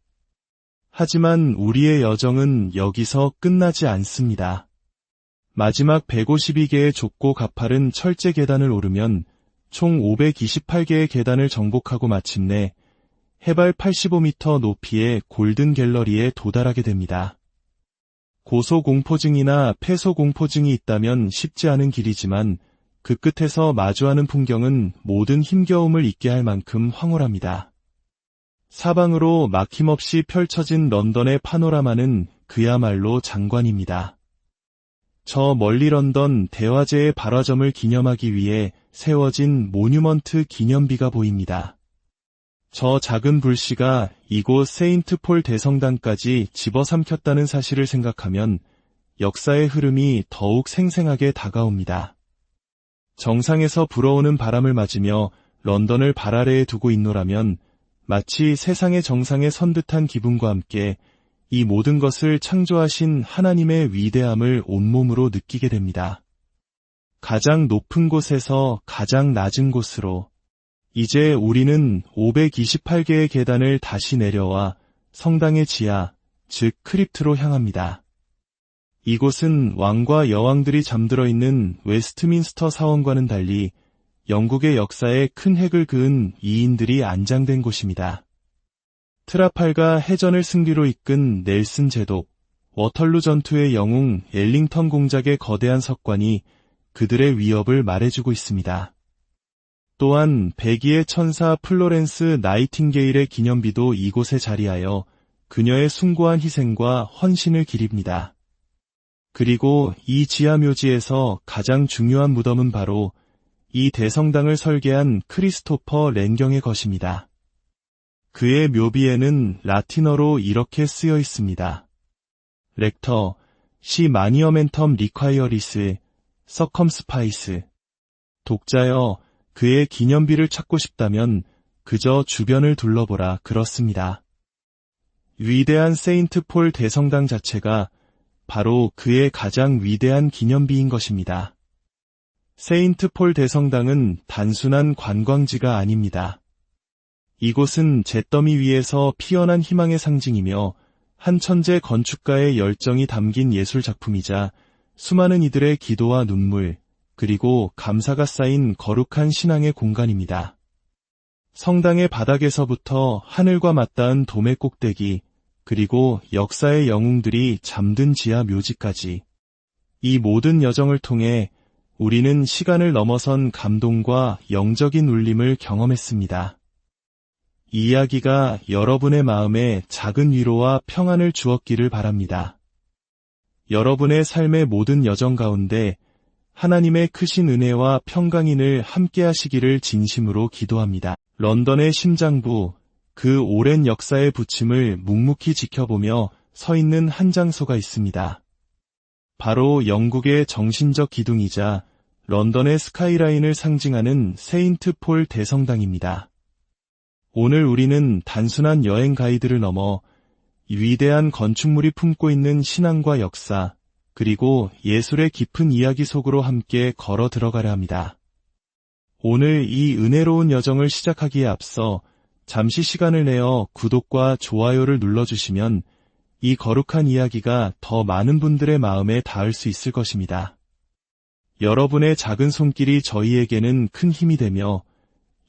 하지만 우리의 여정은 여기서 끝나지 않습니다. 마지막 152개의 좁고 가파른 철제 계단을 오르면 총 528개의 계단을 정복하고 마침내 해발 85m 높이의 골든 갤러리에 도달하게 됩니다. 고소공포증이나 폐소공포증이 있다면 쉽지 않은 길이지만 그 끝에서 마주하는 풍경은 모든 힘겨움을 잊게 할 만큼 황홀합니다. 사방으로 막힘없이 펼쳐진 런던의 파노라마는 그야말로 장관입니다. 저 멀리 런던 대화제의 발화점을 기념하기 위해 세워진 모뉴먼트 기념비가 보입니다. 저 작은 불씨가 이곳 세인트 폴 대성당까지 집어삼켰다는 사실을 생각하면 역사의 흐름이 더욱 생생하게 다가옵니다. 정상에서 불어오는 바람을 맞으며 런던을 발 아래에 두고 있노라면 마치 세상의 정상에 선 듯한 기분과 함께 이 모든 것을 창조하신 하나님의 위대함을 온몸으로 느끼게 됩니다. 가장 높은 곳에서 가장 낮은 곳으로 이제 우리는 528개의 계단을 다시 내려와 성당의 지하, 즉 크립트로 향합니다. 이곳은 왕과 여왕들이 잠들어 있는 웨스트민스터 사원과는 달리 영국의 역사에 큰 획을 그은 이인들이 안장된 곳입니다. 트라팔가 해전을 승리로 이끈 넬슨 제독, 워털루 전투의 영웅 엘링턴 공작의 거대한 석관이 그들의 위협을 말해주고 있습니다. 또한 백의의 천사 플로렌스 나이팅게일의 기념비도 이곳에 자리하여 그녀의 숭고한 희생과 헌신을 기립니다. 그리고 이 지하묘지에서 가장 중요한 무덤은 바로 이 대성당을 설계한 크리스토퍼 랭경의 것입니다. 그의 묘비에는 라틴어로 이렇게 쓰여 있습니다. 렉터, 시 마니어멘텀 리콰이어리스, 서컴스파이스. 독자여, 그의 기념비를 찾고 싶다면 그저 주변을 둘러보라 그렇습니다. 위대한 세인트 폴 대성당 자체가 바로 그의 가장 위대한 기념비인 것입니다. 세인트 폴 대성당은 단순한 관광지가 아닙니다. 이곳은 잿더미 위에서 피어난 희망의 상징이며 한 천재 건축가의 열정이 담긴 예술 작품이자 수많은 이들의 기도와 눈물, 그리고 감사가 쌓인 거룩한 신앙의 공간입니다. 성당의 바닥에서부터 하늘과 맞닿은 돔의 꼭대기, 그리고 역사의 영웅들이 잠든 지하 묘지까지 이 모든 여정을 통해 우리는 시간을 넘어선 감동과 영적인 울림을 경험했습니다. 이 이야기가 여러분의 마음에 작은 위로와 평안을 주었기를 바랍니다. 여러분의 삶의 모든 여정 가운데 하나님의 크신 은혜와 평강인을 함께 하시기를 진심으로 기도합니다. 런던의 심장부, 그 오랜 역사의 부침을 묵묵히 지켜보며 서 있는 한 장소가 있습니다. 바로 영국의 정신적 기둥이자 런던의 스카이라인을 상징하는 세인트 폴 대성당입니다. 오늘 우리는 단순한 여행 가이드를 넘어 위대한 건축물이 품고 있는 신앙과 역사, 그리고 예술의 깊은 이야기 속으로 함께 걸어 들어가려 합니다. 오늘 이 은혜로운 여정을 시작하기에 앞서 잠시 시간을 내어 구독과 좋아요를 눌러주시면 이 거룩한 이야기가 더 많은 분들의 마음에 닿을 수 있을 것입니다. 여러분의 작은 손길이 저희에게는 큰 힘이 되며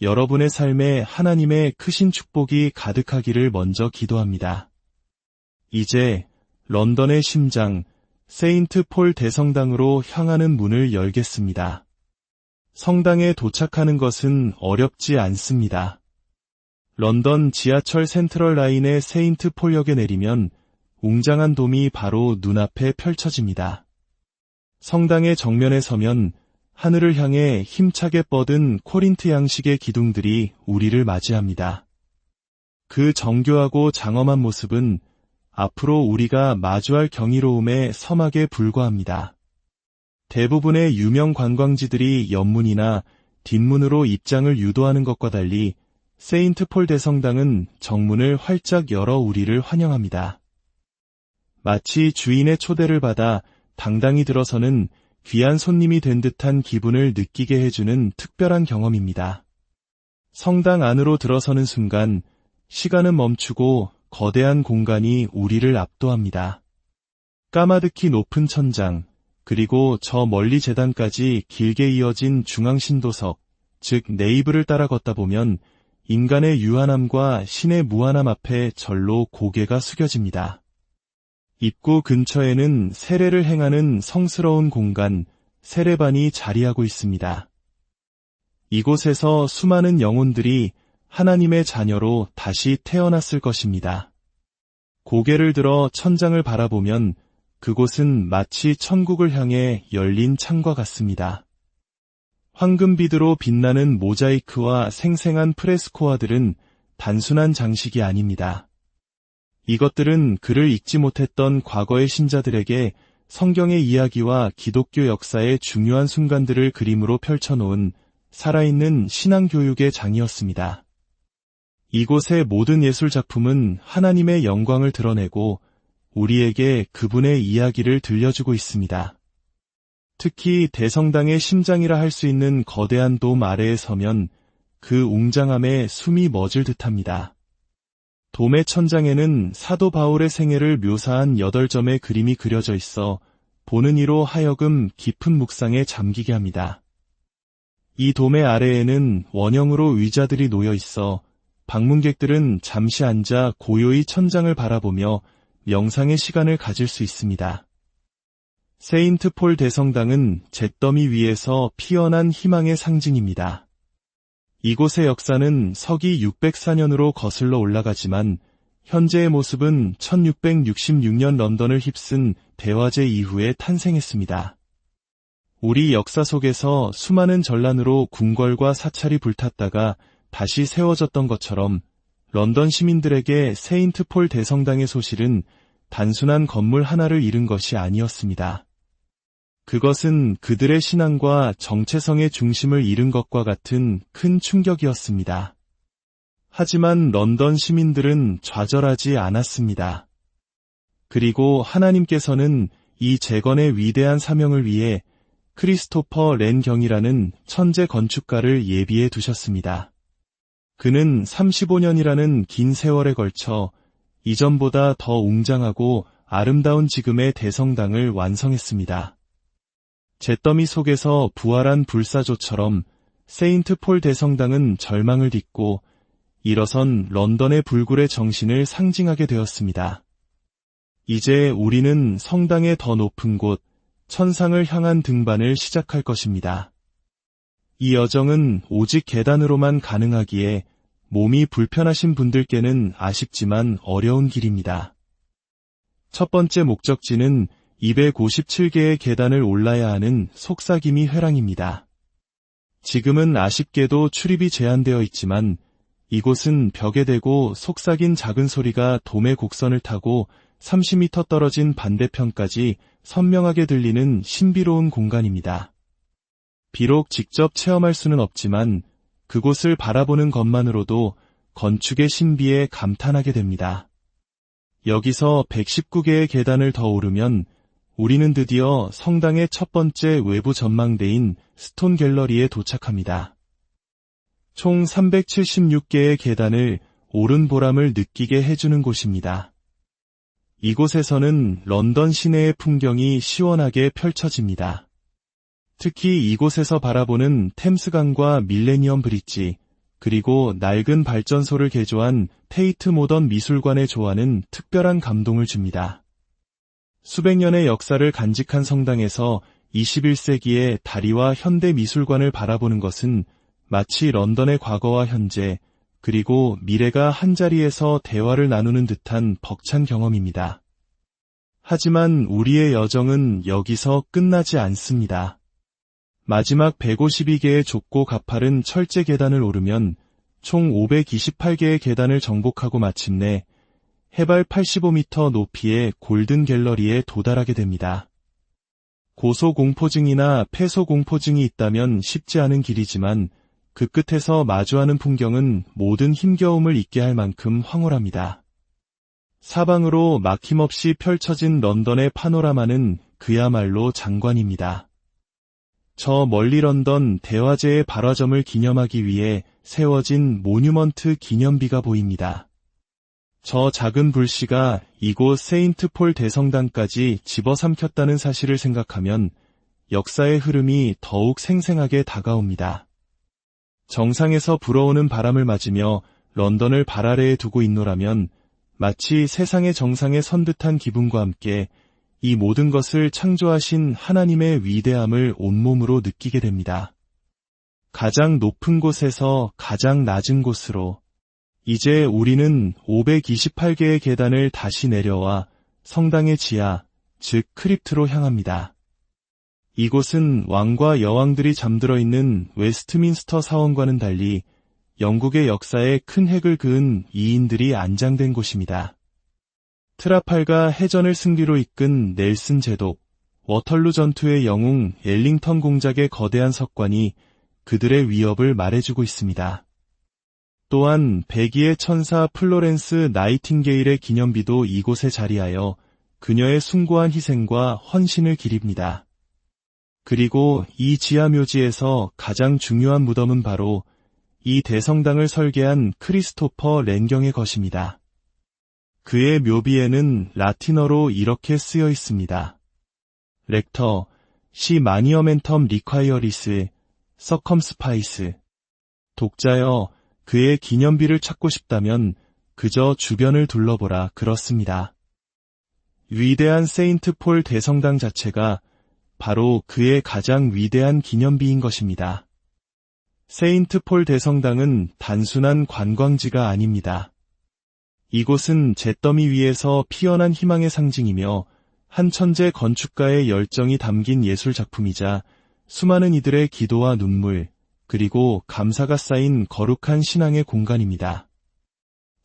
여러분의 삶에 하나님의 크신 축복이 가득하기를 먼저 기도합니다. 이제 런던의 심장, 세인트 폴 대성당으로 향하는 문을 열겠습니다. 성당에 도착하는 것은 어렵지 않습니다. 런던 지하철 센트럴 라인의 세인트 폴역에 내리면 웅장한 돔이 바로 눈앞에 펼쳐집니다. 성당의 정면에 서면 하늘을 향해 힘차게 뻗은 코린트 양식의 기둥들이 우리를 맞이합니다. 그 정교하고 장엄한 모습은 앞으로 우리가 마주할 경이로움의 서막에 불과합니다. 대부분의 유명 관광지들이 옆문이나 뒷문으로 입장을 유도하는 것과 달리 세인트 폴 대성당은 정문을 활짝 열어 우리를 환영합니다. 마치 주인의 초대를 받아 당당히 들어서는 귀한 손님이 된 듯한 기분을 느끼게 해주는 특별한 경험입니다. 성당 안으로 들어서는 순간 시간은 멈추고 거대한 공간이 우리를 압도합니다. 까마득히 높은 천장, 그리고 저 멀리 제단까지 길게 이어진 중앙신도석, 즉 네이브를 따라 걷다 보면 인간의 유한함과 신의 무한함 앞에 절로 고개가 숙여집니다. 입구 근처에는 세례를 행하는 성스러운 공간, 세례반이 자리하고 있습니다. 이곳에서 수많은 영혼들이 하나님의 자녀로 다시 태어났을 것입니다. 고개를 들어 천장을 바라보면 그곳은 마치 천국을 향해 열린 창과 같습니다. 황금비드로 빛나는 모자이크와 생생한 프레스코화들은 단순한 장식이 아닙니다. 이것들은 그를 읽지 못했던 과거의 신자들에게 성경의 이야기와 기독교 역사의 중요한 순간들을 그림으로 펼쳐놓은 살아있는 신앙교육의 장이었습니다. 이곳의 모든 예술 작품은 하나님의 영광을 드러내고 우리에게 그분의 이야기를 들려주고 있습니다. 특히 대성당의 심장이라 할 수 있는 거대한 돔 아래에 서면 그 웅장함에 숨이 멎을 듯합니다. 돔의 천장에는 사도 바울의 생애를 묘사한 8점의 그림이 그려져 있어 보는 이로 하여금 깊은 묵상에 잠기게 합니다. 이 돔의 아래에는 원형으로 의자들이 놓여 있어 방문객들은 잠시 앉아 고요히 천장을 바라보며 명상의 시간을 가질 수 있습니다. 세인트 폴 대성당은 잿더미 위에서 피어난 희망의 상징입니다. 이곳의 역사는 서기 604년으로 거슬러 올라가지만 현재의 모습은 1666년 런던을 휩쓴 대화재 이후에 탄생했습니다. 우리 역사 속에서 수많은 전란으로 궁궐과 사찰이 불탔다가 다시 세워졌던 것처럼 런던 시민들에게 세인트 폴 대성당의 소실은 단순한 건물 하나를 잃은 것이 아니었습니다. 그것은 그들의 신앙과 정체성의 중심을 잃은 것과 같은 큰 충격이었습니다. 하지만 런던 시민들은 좌절하지 않았습니다. 그리고 하나님께서는 이 재건의 위대한 사명을 위해 크리스토퍼 렌 경이라는 천재 건축가를 예비해 두셨습니다. 그는 35년이라는 긴 세월에 걸쳐 이전보다 더 웅장하고 아름다운 지금의 대성당을 완성했습니다. 잿더미 속에서 부활한 불사조처럼 세인트 폴 대성당은 절망을 딛고 일어선 런던의 불굴의 정신을 상징하게 되었습니다. 이제 우리는 성당의 더 높은 곳, 천상을 향한 등반을 시작할 것입니다. 이 여정은 오직 계단으로만 가능하기에 몸이 불편하신 분들께는 아쉽지만 어려운 길입니다. 첫 번째 목적지는 257개의 계단을 올라야 하는 속삭임이 회랑입니다. 지금은 아쉽게도 출입이 제한되어 있지만 이곳은 벽에 대고 속삭인 작은 소리가 돔의 곡선을 타고 30m 떨어진 반대편까지 선명하게 들리는 신비로운 공간입니다. 비록 직접 체험할 수는 없지만 그곳을 바라보는 것만으로도 건축의 신비에 감탄하게 됩니다. 여기서 119개의 계단을 더 오르면 우리는 드디어 성당의 첫 번째 외부 전망대인 스톤 갤러리에 도착합니다. 총 376개의 계단을 오른 보람을 느끼게 해주는 곳입니다. 이곳에서는 런던 시내의 풍경이 시원하게 펼쳐집니다. 특히 이곳에서 바라보는 템스강과 밀레니엄 브릿지, 그리고 낡은 발전소를 개조한 테이트 모던 미술관의 조화는 특별한 감동을 줍니다. 수백 년의 역사를 간직한 성당에서 21세기의 다리와 현대 미술관을 바라보는 것은 마치 런던의 과거와 현재, 그리고 미래가 한자리에서 대화를 나누는 듯한 벅찬 경험입니다. 하지만 우리의 여정은 여기서 끝나지 않습니다. 마지막 152개의 좁고 가파른 철제 계단을 오르면 총 528개의 계단을 정복하고 마침내 해발 85m 높이의 골든 갤러리에 도달하게 됩니다. 고소공포증이나 폐소공포증이 있다면 쉽지 않은 길이지만 그 끝에서 마주하는 풍경은 모든 힘겨움을 잊게 할 만큼 황홀합니다. 사방으로 막힘없이 펼쳐진 런던의 파노라마는 그야말로 장관입니다. 저 멀리 런던 대화제의 발화점을 기념하기 위해 세워진 모뉴먼트 기념비가 보입니다. 저 작은 불씨가 이곳 세인트 폴 대성당까지 집어삼켰다는 사실을 생각하면 역사의 흐름이 더욱 생생하게 다가옵니다. 정상에서 불어오는 바람을 맞으며 런던을 발 아래에 두고 있노라면 마치 세상의 정상에 선 듯한 기분과 함께 이 모든 것을 창조하신 하나님의 위대함을 온몸으로 느끼게 됩니다. 가장 높은 곳에서 가장 낮은 곳으로 이제 우리는 528개의 계단을 다시 내려와 성당의 지하, 즉 크립트로 향합니다. 이곳은 왕과 여왕들이 잠들어 있는 웨스트민스터 사원과는 달리 영국의 역사에 큰 획을 그은 이인들이 안장된 곳입니다. 트라팔가 해전을 승리로 이끈 넬슨 제독, 워털루 전투의 영웅 엘링턴 공작의 거대한 석관이 그들의 위협을 말해주고 있습니다. 또한 백의의 천사 플로렌스 나이팅게일의 기념비도 이곳에 자리하여 그녀의 숭고한 희생과 헌신을 기립니다. 그리고 이 지하묘지에서 가장 중요한 무덤은 바로 이 대성당을 설계한 크리스토퍼 랭경의 것입니다. 그의 묘비에는 라틴어로 이렇게 쓰여 있습니다. 렉터, 시 마니어멘텀 리콰이어리스, 서컴스파이스. 독자여, 그의 기념비를 찾고 싶다면 그저 주변을 둘러보라 그렇습니다. 위대한 세인트 폴 대성당 자체가 바로 그의 가장 위대한 기념비인 것입니다. 세인트 폴 대성당은 단순한 관광지가 아닙니다. 이곳은 잿더미 위에서 피어난 희망의 상징이며 한 천재 건축가의 열정이 담긴 예술 작품이자 수많은 이들의 기도와 눈물, 그리고 감사가 쌓인 거룩한 신앙의 공간입니다.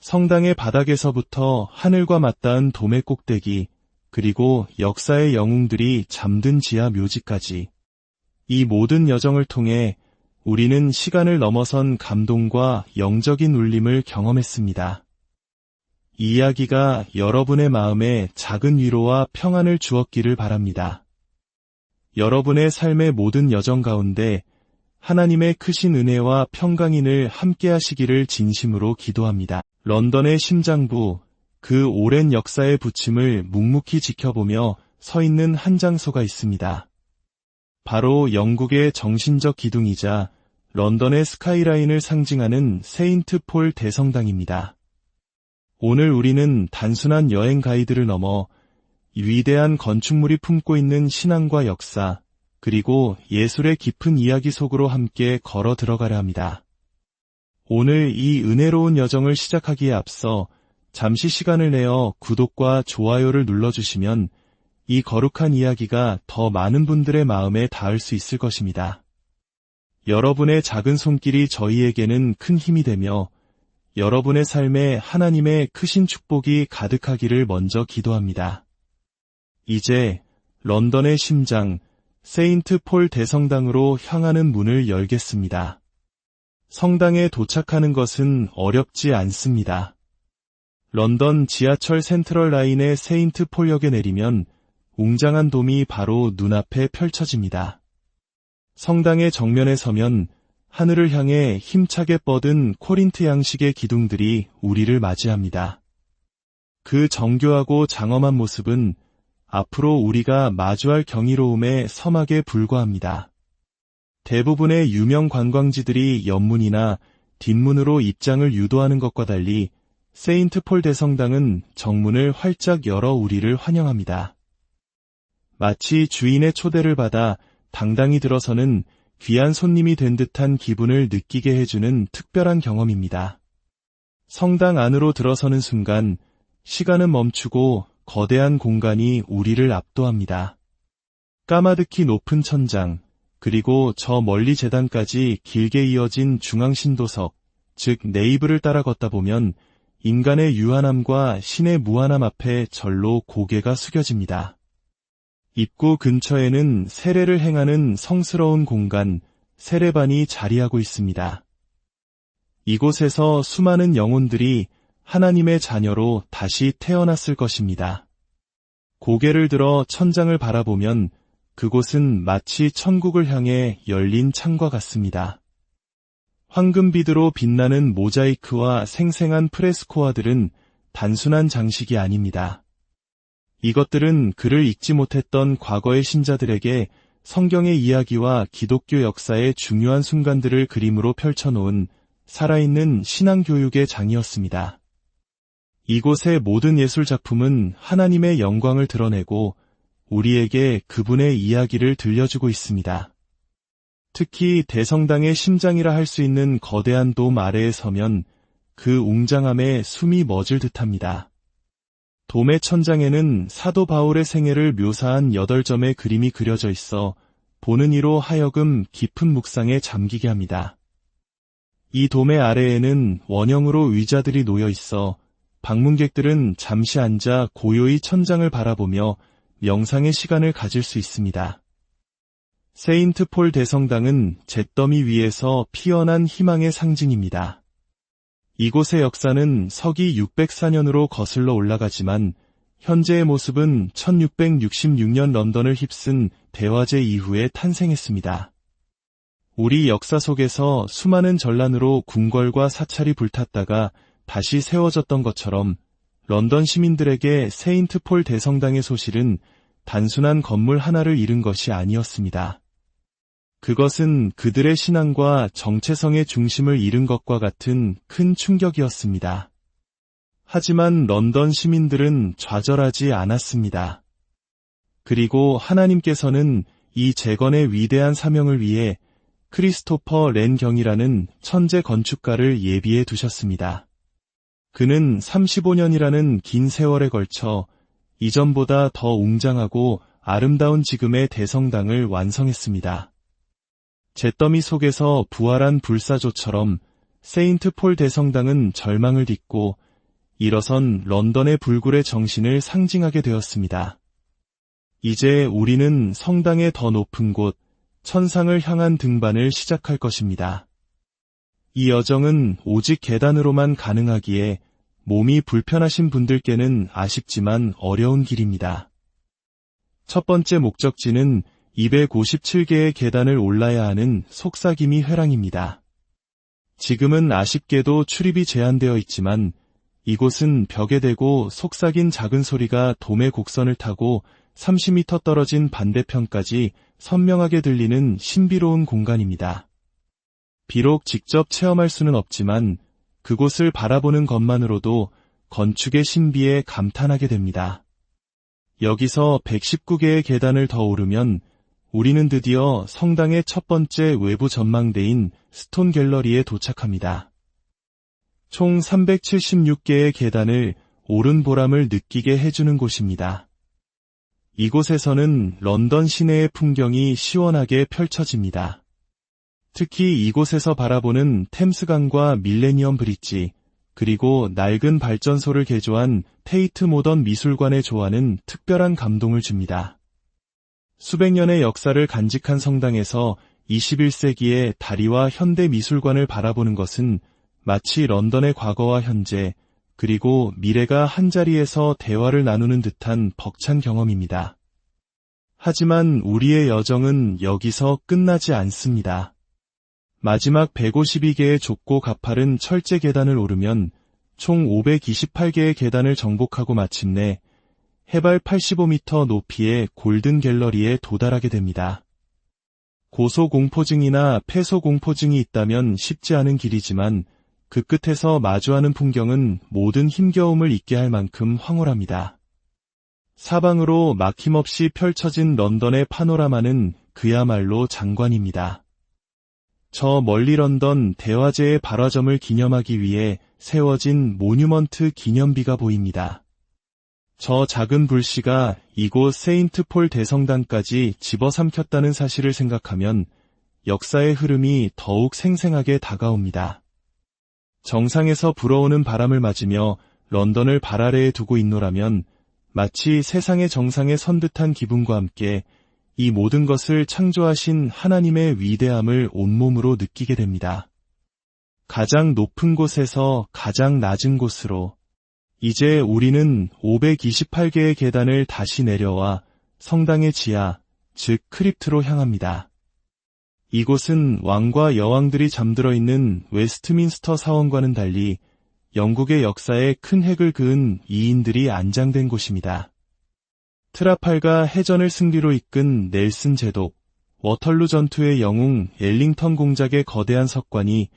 성당의 바닥에서부터 하늘과 맞닿은 돔의 꼭대기, 그리고 역사의 영웅들이 잠든 지하 묘지까지, 이 모든 여정을 통해 우리는 시간을 넘어선 감동과 영적인 울림을 경험했습니다. 이 이야기가 여러분의 마음에 작은 위로와 평안을 주었기를 바랍니다. 여러분의 삶의 모든 여정 가운데 하나님의 크신 은혜와 평강인을 함께 하시기를 진심으로 기도합니다. 런던의 심장부, 그 오랜 역사의 부침을 묵묵히 지켜보며 서 있는 한 장소가 있습니다. 바로 영국의 정신적 기둥이자 런던의 스카이라인을 상징하는 세인트 폴 대성당입니다. 오늘 우리는 단순한 여행 가이드를 넘어 위대한 건축물이 품고 있는 신앙과 역사, 그리고 예술의 깊은 이야기 속으로 함께 걸어 들어가려 합니다. 오늘 이 은혜로운 여정을 시작하기에 앞서 잠시 시간을 내어 구독과 좋아요를 눌러주시면 이 거룩한 이야기가 더 많은 분들의 마음에 닿을 수 있을 것입니다. 여러분의 작은 손길이 저희에게는 큰 힘이 되며 여러분의 삶에 하나님의 크신 축복이 가득하기를 먼저 기도합니다. 이제 런던의 심장, 세인트 폴 대성당으로 향하는 문을 열겠습니다. 성당에 도착하는 것은 어렵지 않습니다. 런던 지하철 센트럴 라인의 세인트 폴역에 내리면 웅장한 돔이 바로 눈앞에 펼쳐집니다. 성당의 정면에 서면 하늘을 향해 힘차게 뻗은 코린트 양식의 기둥들이 우리를 맞이합니다. 그 정교하고 장엄한 모습은 앞으로 우리가 마주할 경이로움의 서막에 불과합니다. 대부분의 유명 관광지들이 옆문이나 뒷문으로 입장을 유도하는 것과 달리 세인트 폴 대성당은 정문을 활짝 열어 우리를 환영합니다. 마치 주인의 초대를 받아 당당히 들어서는 귀한 손님이 된 듯한 기분을 느끼게 해주는 특별한 경험입니다. 성당 안으로 들어서는 순간 시간은 멈추고 거대한 공간이 우리를 압도합니다. 까마득히 높은 천장, 그리고 저 멀리 제단까지 길게 이어진 중앙신도석, 즉 네이브를 따라 걷다 보면 인간의 유한함과 신의 무한함 앞에 절로 고개가 숙여집니다. 입구 근처에는 세례를 행하는 성스러운 공간, 세례반이 자리하고 있습니다. 이곳에서 수많은 영혼들이 하나님의 자녀로 다시 태어났을 것입니다. 고개를 들어 천장을 바라보면 그곳은 마치 천국을 향해 열린 창과 같습니다. 황금비드로 빛나는 모자이크와 생생한 프레스코화들은 단순한 장식이 아닙니다. 이것들은 그를 읽지 못했던 과거의 신자들에게 성경의 이야기와 기독교 역사의 중요한 순간들을 그림으로 펼쳐놓은 살아있는 신앙교육의 장이었습니다. 이곳의 모든 예술 작품은 하나님의 영광을 드러내고 우리에게 그분의 이야기를 들려주고 있습니다. 특히 대성당의 심장이라 할 수 있는 거대한 돔 아래에 서면 그 웅장함에 숨이 멎을 듯합니다. 돔의 천장에는 사도 바울의 생애를 묘사한 8점의 그림이 그려져 있어 보는 이로 하여금 깊은 묵상에 잠기게 합니다. 이 돔의 아래에는 원형으로 의자들이 놓여 있어 방문객들은 잠시 앉아 고요히 천장을 바라보며 명상의 시간을 가질 수 있습니다. 세인트 폴 대성당은 잿더미 위에서 피어난 희망의 상징입니다. 이곳의 역사는 서기 604년으로 거슬러 올라가지만 현재의 모습은 1666년 런던을 휩쓴 대화재 이후에 탄생했습니다. 우리 역사 속에서 수많은 전란으로 궁궐과 사찰이 불탔다가 다시 세워졌던 것처럼 런던 시민들에게 세인트 폴 대성당의 소실은 단순한 건물 하나를 잃은 것이 아니었습니다. 그것은 그들의 신앙과 정체성의 중심을 잃은 것과 같은 큰 충격이었습니다. 하지만 런던 시민들은 좌절하지 않았습니다. 그리고 하나님께서는 이 재건의 위대한 사명을 위해 크리스토퍼 렌 경이라는 천재 건축가를 예비해 두셨습니다. 그는 35년이라는 긴 세월에 걸쳐 이전보다 더 웅장하고 아름다운 지금의 대성당을 완성했습니다. 잿더미 속에서 부활한 불사조처럼 세인트 폴 대성당은 절망을 딛고 일어선 런던의 불굴의 정신을 상징하게 되었습니다. 이제 우리는 성당의 더 높은 곳, 천상을 향한 등반을 시작할 것입니다. 이 여정은 오직 계단으로만 가능하기에 몸이 불편하신 분들께는 아쉽지만 어려운 길입니다. 첫 번째 목적지는 257개의 계단을 올라야 하는 속삭임이 회랑입니다. 지금은 아쉽게도 출입이 제한되어 있지만 이곳은 벽에 대고 속삭인 작은 소리가 도매 곡선을 타고 30m 떨어진 반대편까지 선명하게 들리는 신비로운 공간입니다. 비록 직접 체험할 수는 없지만 그곳을 바라보는 것만으로도 건축의 신비에 감탄하게 됩니다. 여기서 119개의 계단을 더 오르면 우리는 드디어 성당의 첫 번째 외부 전망대인 스톤 갤러리에 도착합니다. 총 376개의 계단을 오른 보람을 느끼게 해주는 곳입니다. 이곳에서는 런던 시내의 풍경이 시원하게 펼쳐집니다. 특히 이곳에서 바라보는 템스강과 밀레니엄 브릿지, 그리고 낡은 발전소를 개조한 테이트 모던 미술관의 조화는 특별한 감동을 줍니다. 수백 년의 역사를 간직한 성당에서 21세기의 다리와 현대 미술관을 바라보는 것은 마치 런던의 과거와 현재, 그리고 미래가 한자리에서 대화를 나누는 듯한 벅찬 경험입니다. 하지만 우리의 여정은 여기서 끝나지 않습니다. 마지막 152개의 좁고 가파른 철제 계단을 오르면 총 528개의 계단을 정복하고 마침내 해발 85m 높이의 골든 갤러리에 도달하게 됩니다. 고소공포증이나 폐소공포증이 있다면 쉽지 않은 길이지만 그 끝에서 마주하는 풍경은 모든 힘겨움을 잊게 할 만큼 황홀합니다. 사방으로 막힘없이 펼쳐진 런던의 파노라마는 그야말로 장관입니다. 저 멀리 런던 대화재의 발화점을 기념하기 위해 세워진 모뉴먼트 기념비가 보입니다. 저 작은 불씨가 이곳 세인트 폴 대성당까지 집어삼켰다는 사실을 생각하면 역사의 흐름이 더욱 생생하게 다가옵니다. 정상에서 불어오는 바람을 맞으며 런던을 발 아래에 두고 있노라면 마치 세상의 정상에 선 듯한 기분과 함께 이 모든 것을 창조하신 하나님의 위대함을 온몸으로 느끼게 됩니다. 가장 높은 곳에서 가장 낮은 곳으로 이제 우리는 528개의 계단을 다시 내려와 성당의 지하, 즉 크립트로 향합니다. 이곳은 왕과 여왕들이 잠들어 있는 웨스트민스터 사원과는 달리 영국의 역사에 큰 획을 그은 이인들이 안장된 곳입니다. 트라팔가 해전을 승리로 이끈 넬슨 제독, 워털루 전투의 영웅 엘링턴 공작의 거대한 석관이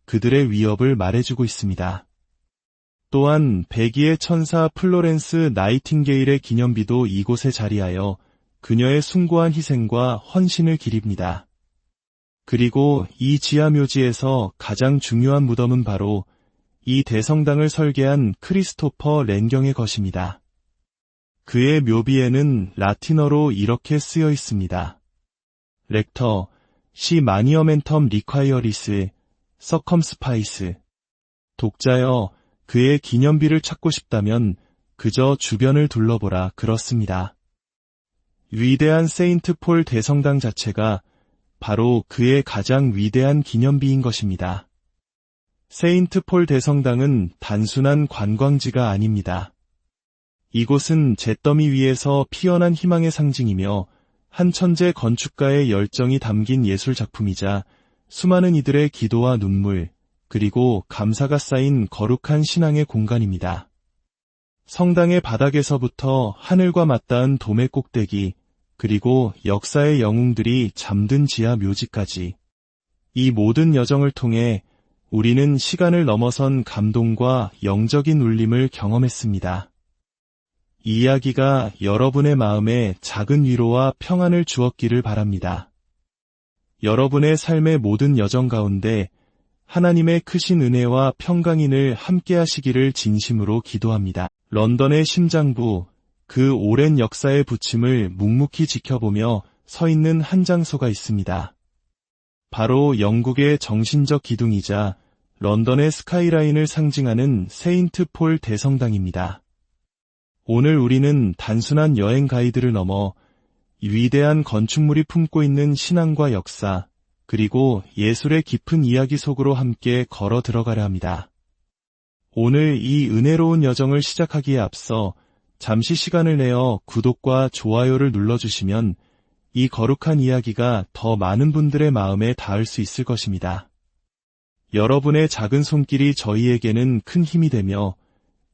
그들의 위협을 말해주고 있습니다. 또한 백의의 천사 플로렌스 나이팅게일의 기념비도 이곳에 자리하여 그녀의 숭고한 희생과 헌신을 기립니다. 그리고 이 지하묘지에서 가장 중요한 무덤은 바로 이 대성당을 설계한 크리스토퍼 렌 경의 것입니다. 그의 묘비에는 라틴어로 이렇게 쓰여 있습니다. 렉터, 시 마니어멘텀 리콰이어리스, 서컴스파이스. 독자여, 그의 기념비를 찾고 싶다면 그저 주변을 둘러보라 그렇습니다. 위대한 세인트 폴 대성당 자체가 바로 그의 가장 위대한 기념비인 것입니다. 세인트 폴 대성당은 단순한 관광지가 아닙니다. 이곳은 잿더미 위에서 피어난 희망의 상징이며 한 천재 건축가의 열정이 담긴 예술 작품이자 수많은 이들의 기도와 눈물, 그리고 감사가 쌓인 거룩한 신앙의 공간입니다. 성당의 바닥에서부터 하늘과 맞닿은 돔의 꼭대기, 그리고 역사의 영웅들이 잠든 지하 묘지까지, 이 모든 여정을 통해 우리는 시간을 넘어선 감동과 영적인 울림을 경험했습니다. 이 이야기가 여러분의 마음에 작은 위로와 평안을 주었기를 바랍니다. 여러분의 삶의 모든 여정 가운데 하나님의 크신 은혜와 평강인을 함께하시기를 진심으로 기도합니다. 런던의 심장부, 그 오랜 역사의 부침을 묵묵히 지켜보며 서 있는 한 장소가 있습니다. 바로 영국의 정신적 기둥이자 런던의 스카이라인을 상징하는 세인트 폴 대성당입니다. 오늘 우리는 단순한 여행 가이드를 넘어 위대한 건축물이 품고 있는 신앙과 역사, 그리고 예술의 깊은 이야기 속으로 함께 걸어 들어가려 합니다. 오늘 이 은혜로운 여정을 시작하기에 앞서 잠시 시간을 내어 구독과 좋아요를 눌러주시면 이 거룩한 이야기가 더 많은 분들의 마음에 닿을 수 있을 것입니다. 여러분의 작은 손길이 저희에게는 큰 힘이 되며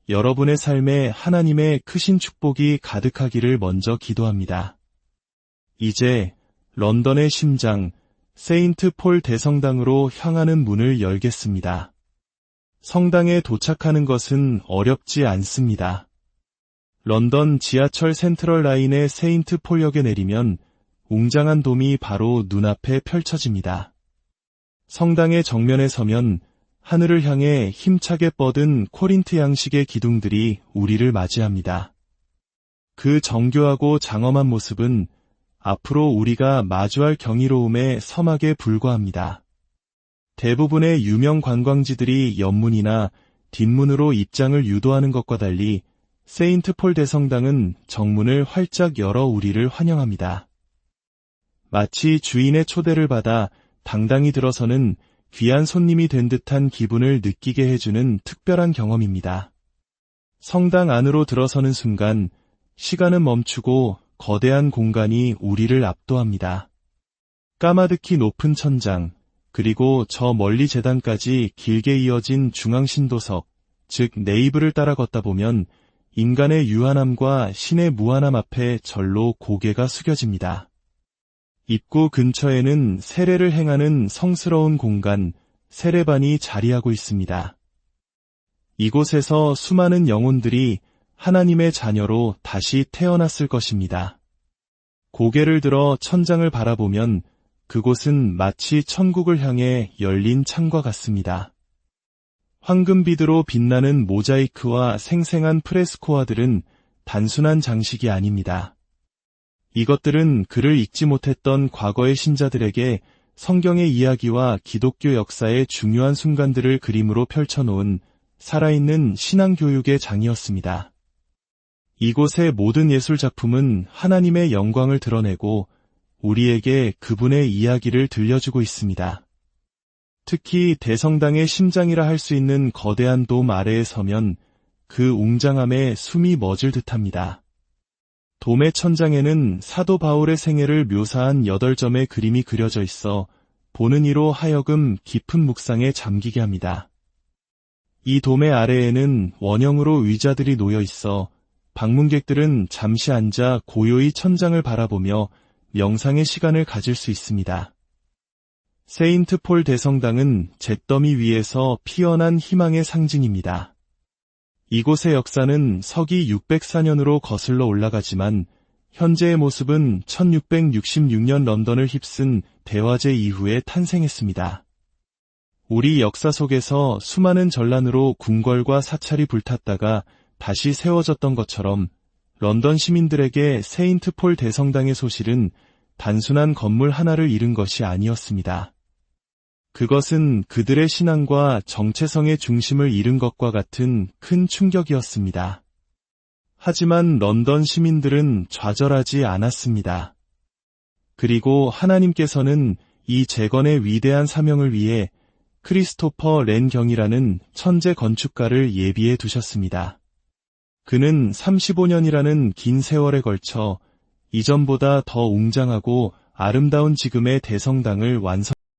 여러분의 삶에 하나님의 크신 축복이 가득하기를 먼저 기도합니다. 이제 런던의 심장, 세인트 폴 대성당으로 향하는 문을 열겠습니다. 성당에 도착하는 것은 어렵지 않습니다. 런던 지하철 센트럴 라인의 세인트 폴역에 내리면 웅장한 돔이 바로 눈앞에 펼쳐집니다. 성당의 정면에 서면 하늘을 향해 힘차게 뻗은 코린트 양식의 기둥들이 우리를 맞이합니다. 그 정교하고 장엄한 모습은 앞으로 우리가 마주할 경이로움의 서막에 불과합니다. 대부분의 유명 관광지들이 옆문이나 뒷문으로 입장을 유도하는 것과 달리 세인트 폴 대성당은 정문을 활짝 열어 우리를 환영합니다. 마치 주인의 초대를 받아 당당히 들어서는 귀한 손님이 된 듯한 기분을 느끼게 해주는 특별한 경험입니다. 성당 안으로 들어서는 순간 시간은 멈추고 거대한 공간이 우리를 압도합니다. 까마득히 높은 천장, 그리고 저 멀리 제단까지 길게 이어진 중앙신도석, 즉 네이브를 따라 걷다 보면 인간의 유한함과 신의 무한함 앞에 절로 고개가 숙여집니다. 입구 근처에는 세례를 행하는 성스러운 공간, 세례반이 자리하고 있습니다. 이곳에서 수많은 영혼들이 하나님의 자녀로 다시 태어났을 것입니다. 고개를 들어 천장을 바라보면 그곳은 마치 천국을 향해 열린 창과 같습니다. 황금비드로 빛나는 모자이크와 생생한 프레스코화들은 단순한 장식이 아닙니다. 이것들은 그를 읽지 못했던 과거의 신자들에게 성경의 이야기와 기독교 역사의 중요한 순간들을 그림으로 펼쳐놓은 살아있는 신앙교육의 장이었습니다. 이곳의 모든 예술 작품은 하나님의 영광을 드러내고 우리에게 그분의 이야기를 들려주고 있습니다. 특히 대성당의 심장이라 할 수 있는 거대한 돔 아래에 서면 그 웅장함에 숨이 멎을 듯합니다. 돔의 천장에는 사도 바울의 생애를 묘사한 8점의 그림이 그려져 있어 보는 이로 하여금 깊은 묵상에 잠기게 합니다. 이 돔의 아래에는 원형으로 의자들이 놓여 있어 방문객들은 잠시 앉아 고요히 천장을 바라보며 명상의 시간을 가질 수 있습니다. 세인트 폴 대성당은 잿더미 위에서 피어난 희망의 상징입니다. 이곳의 역사는 서기 604년으로 거슬러 올라가지만 현재의 모습은 1666년 런던을 휩쓴 대화재 이후에 탄생했습니다. 우리 역사 속에서 수많은 전란으로 궁궐과 사찰이 불탔다가 다시 세워졌던 것처럼 런던 시민들에게 세인트 폴 대성당의 소실은 단순한 건물 하나를 잃은 것이 아니었습니다. 그것은 그들의 신앙과 정체성의 중심을 잃은 것과 같은 큰 충격이었습니다. 하지만 런던 시민들은 좌절하지 않았습니다. 그리고 하나님께서는 이 재건의 위대한 사명을 위해 크리스토퍼 렌 경이라는 천재 건축가를 예비해 두셨습니다. 그는 35년이라는 긴 세월에 걸쳐 이전보다 더 웅장하고 아름다운 지금의 대성당을 완성